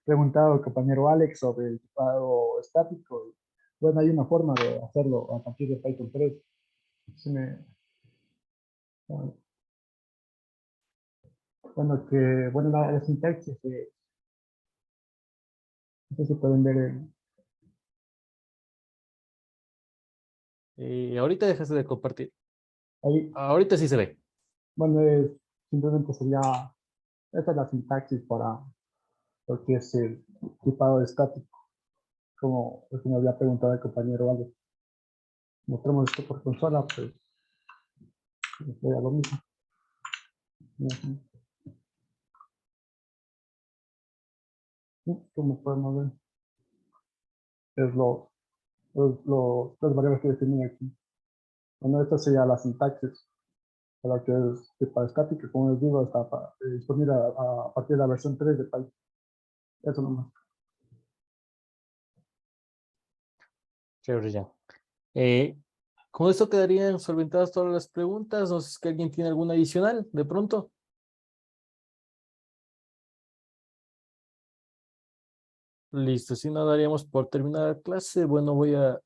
preguntado el compañero Alex sobre el tipado estático. Bueno, hay una forma de hacerlo a partir de Python 3. Sí bueno, bueno, la sintaxis, no sé si pueden ver Ahorita dejaste de compartir. ahí. Ahorita sí se ve. Bueno, simplemente sería, esta es la sintaxis para lo que es el tipado estático, como el que me había preguntado el compañero Alex. Mostramos esto por consola, pues sería lo mismo. Ujú. Como podemos ver, es las variables que definí aquí. Bueno, esta sería la sintaxis, para que es tipado estático, como les digo, está disponible a partir de la versión 3 de Python. Eso nomás. Chévere, Jan. Con esto quedarían solventadas todas las preguntas. No sé si es que alguien tiene alguna adicional de pronto. Listo, si no daríamos por terminada la clase. Bueno, voy a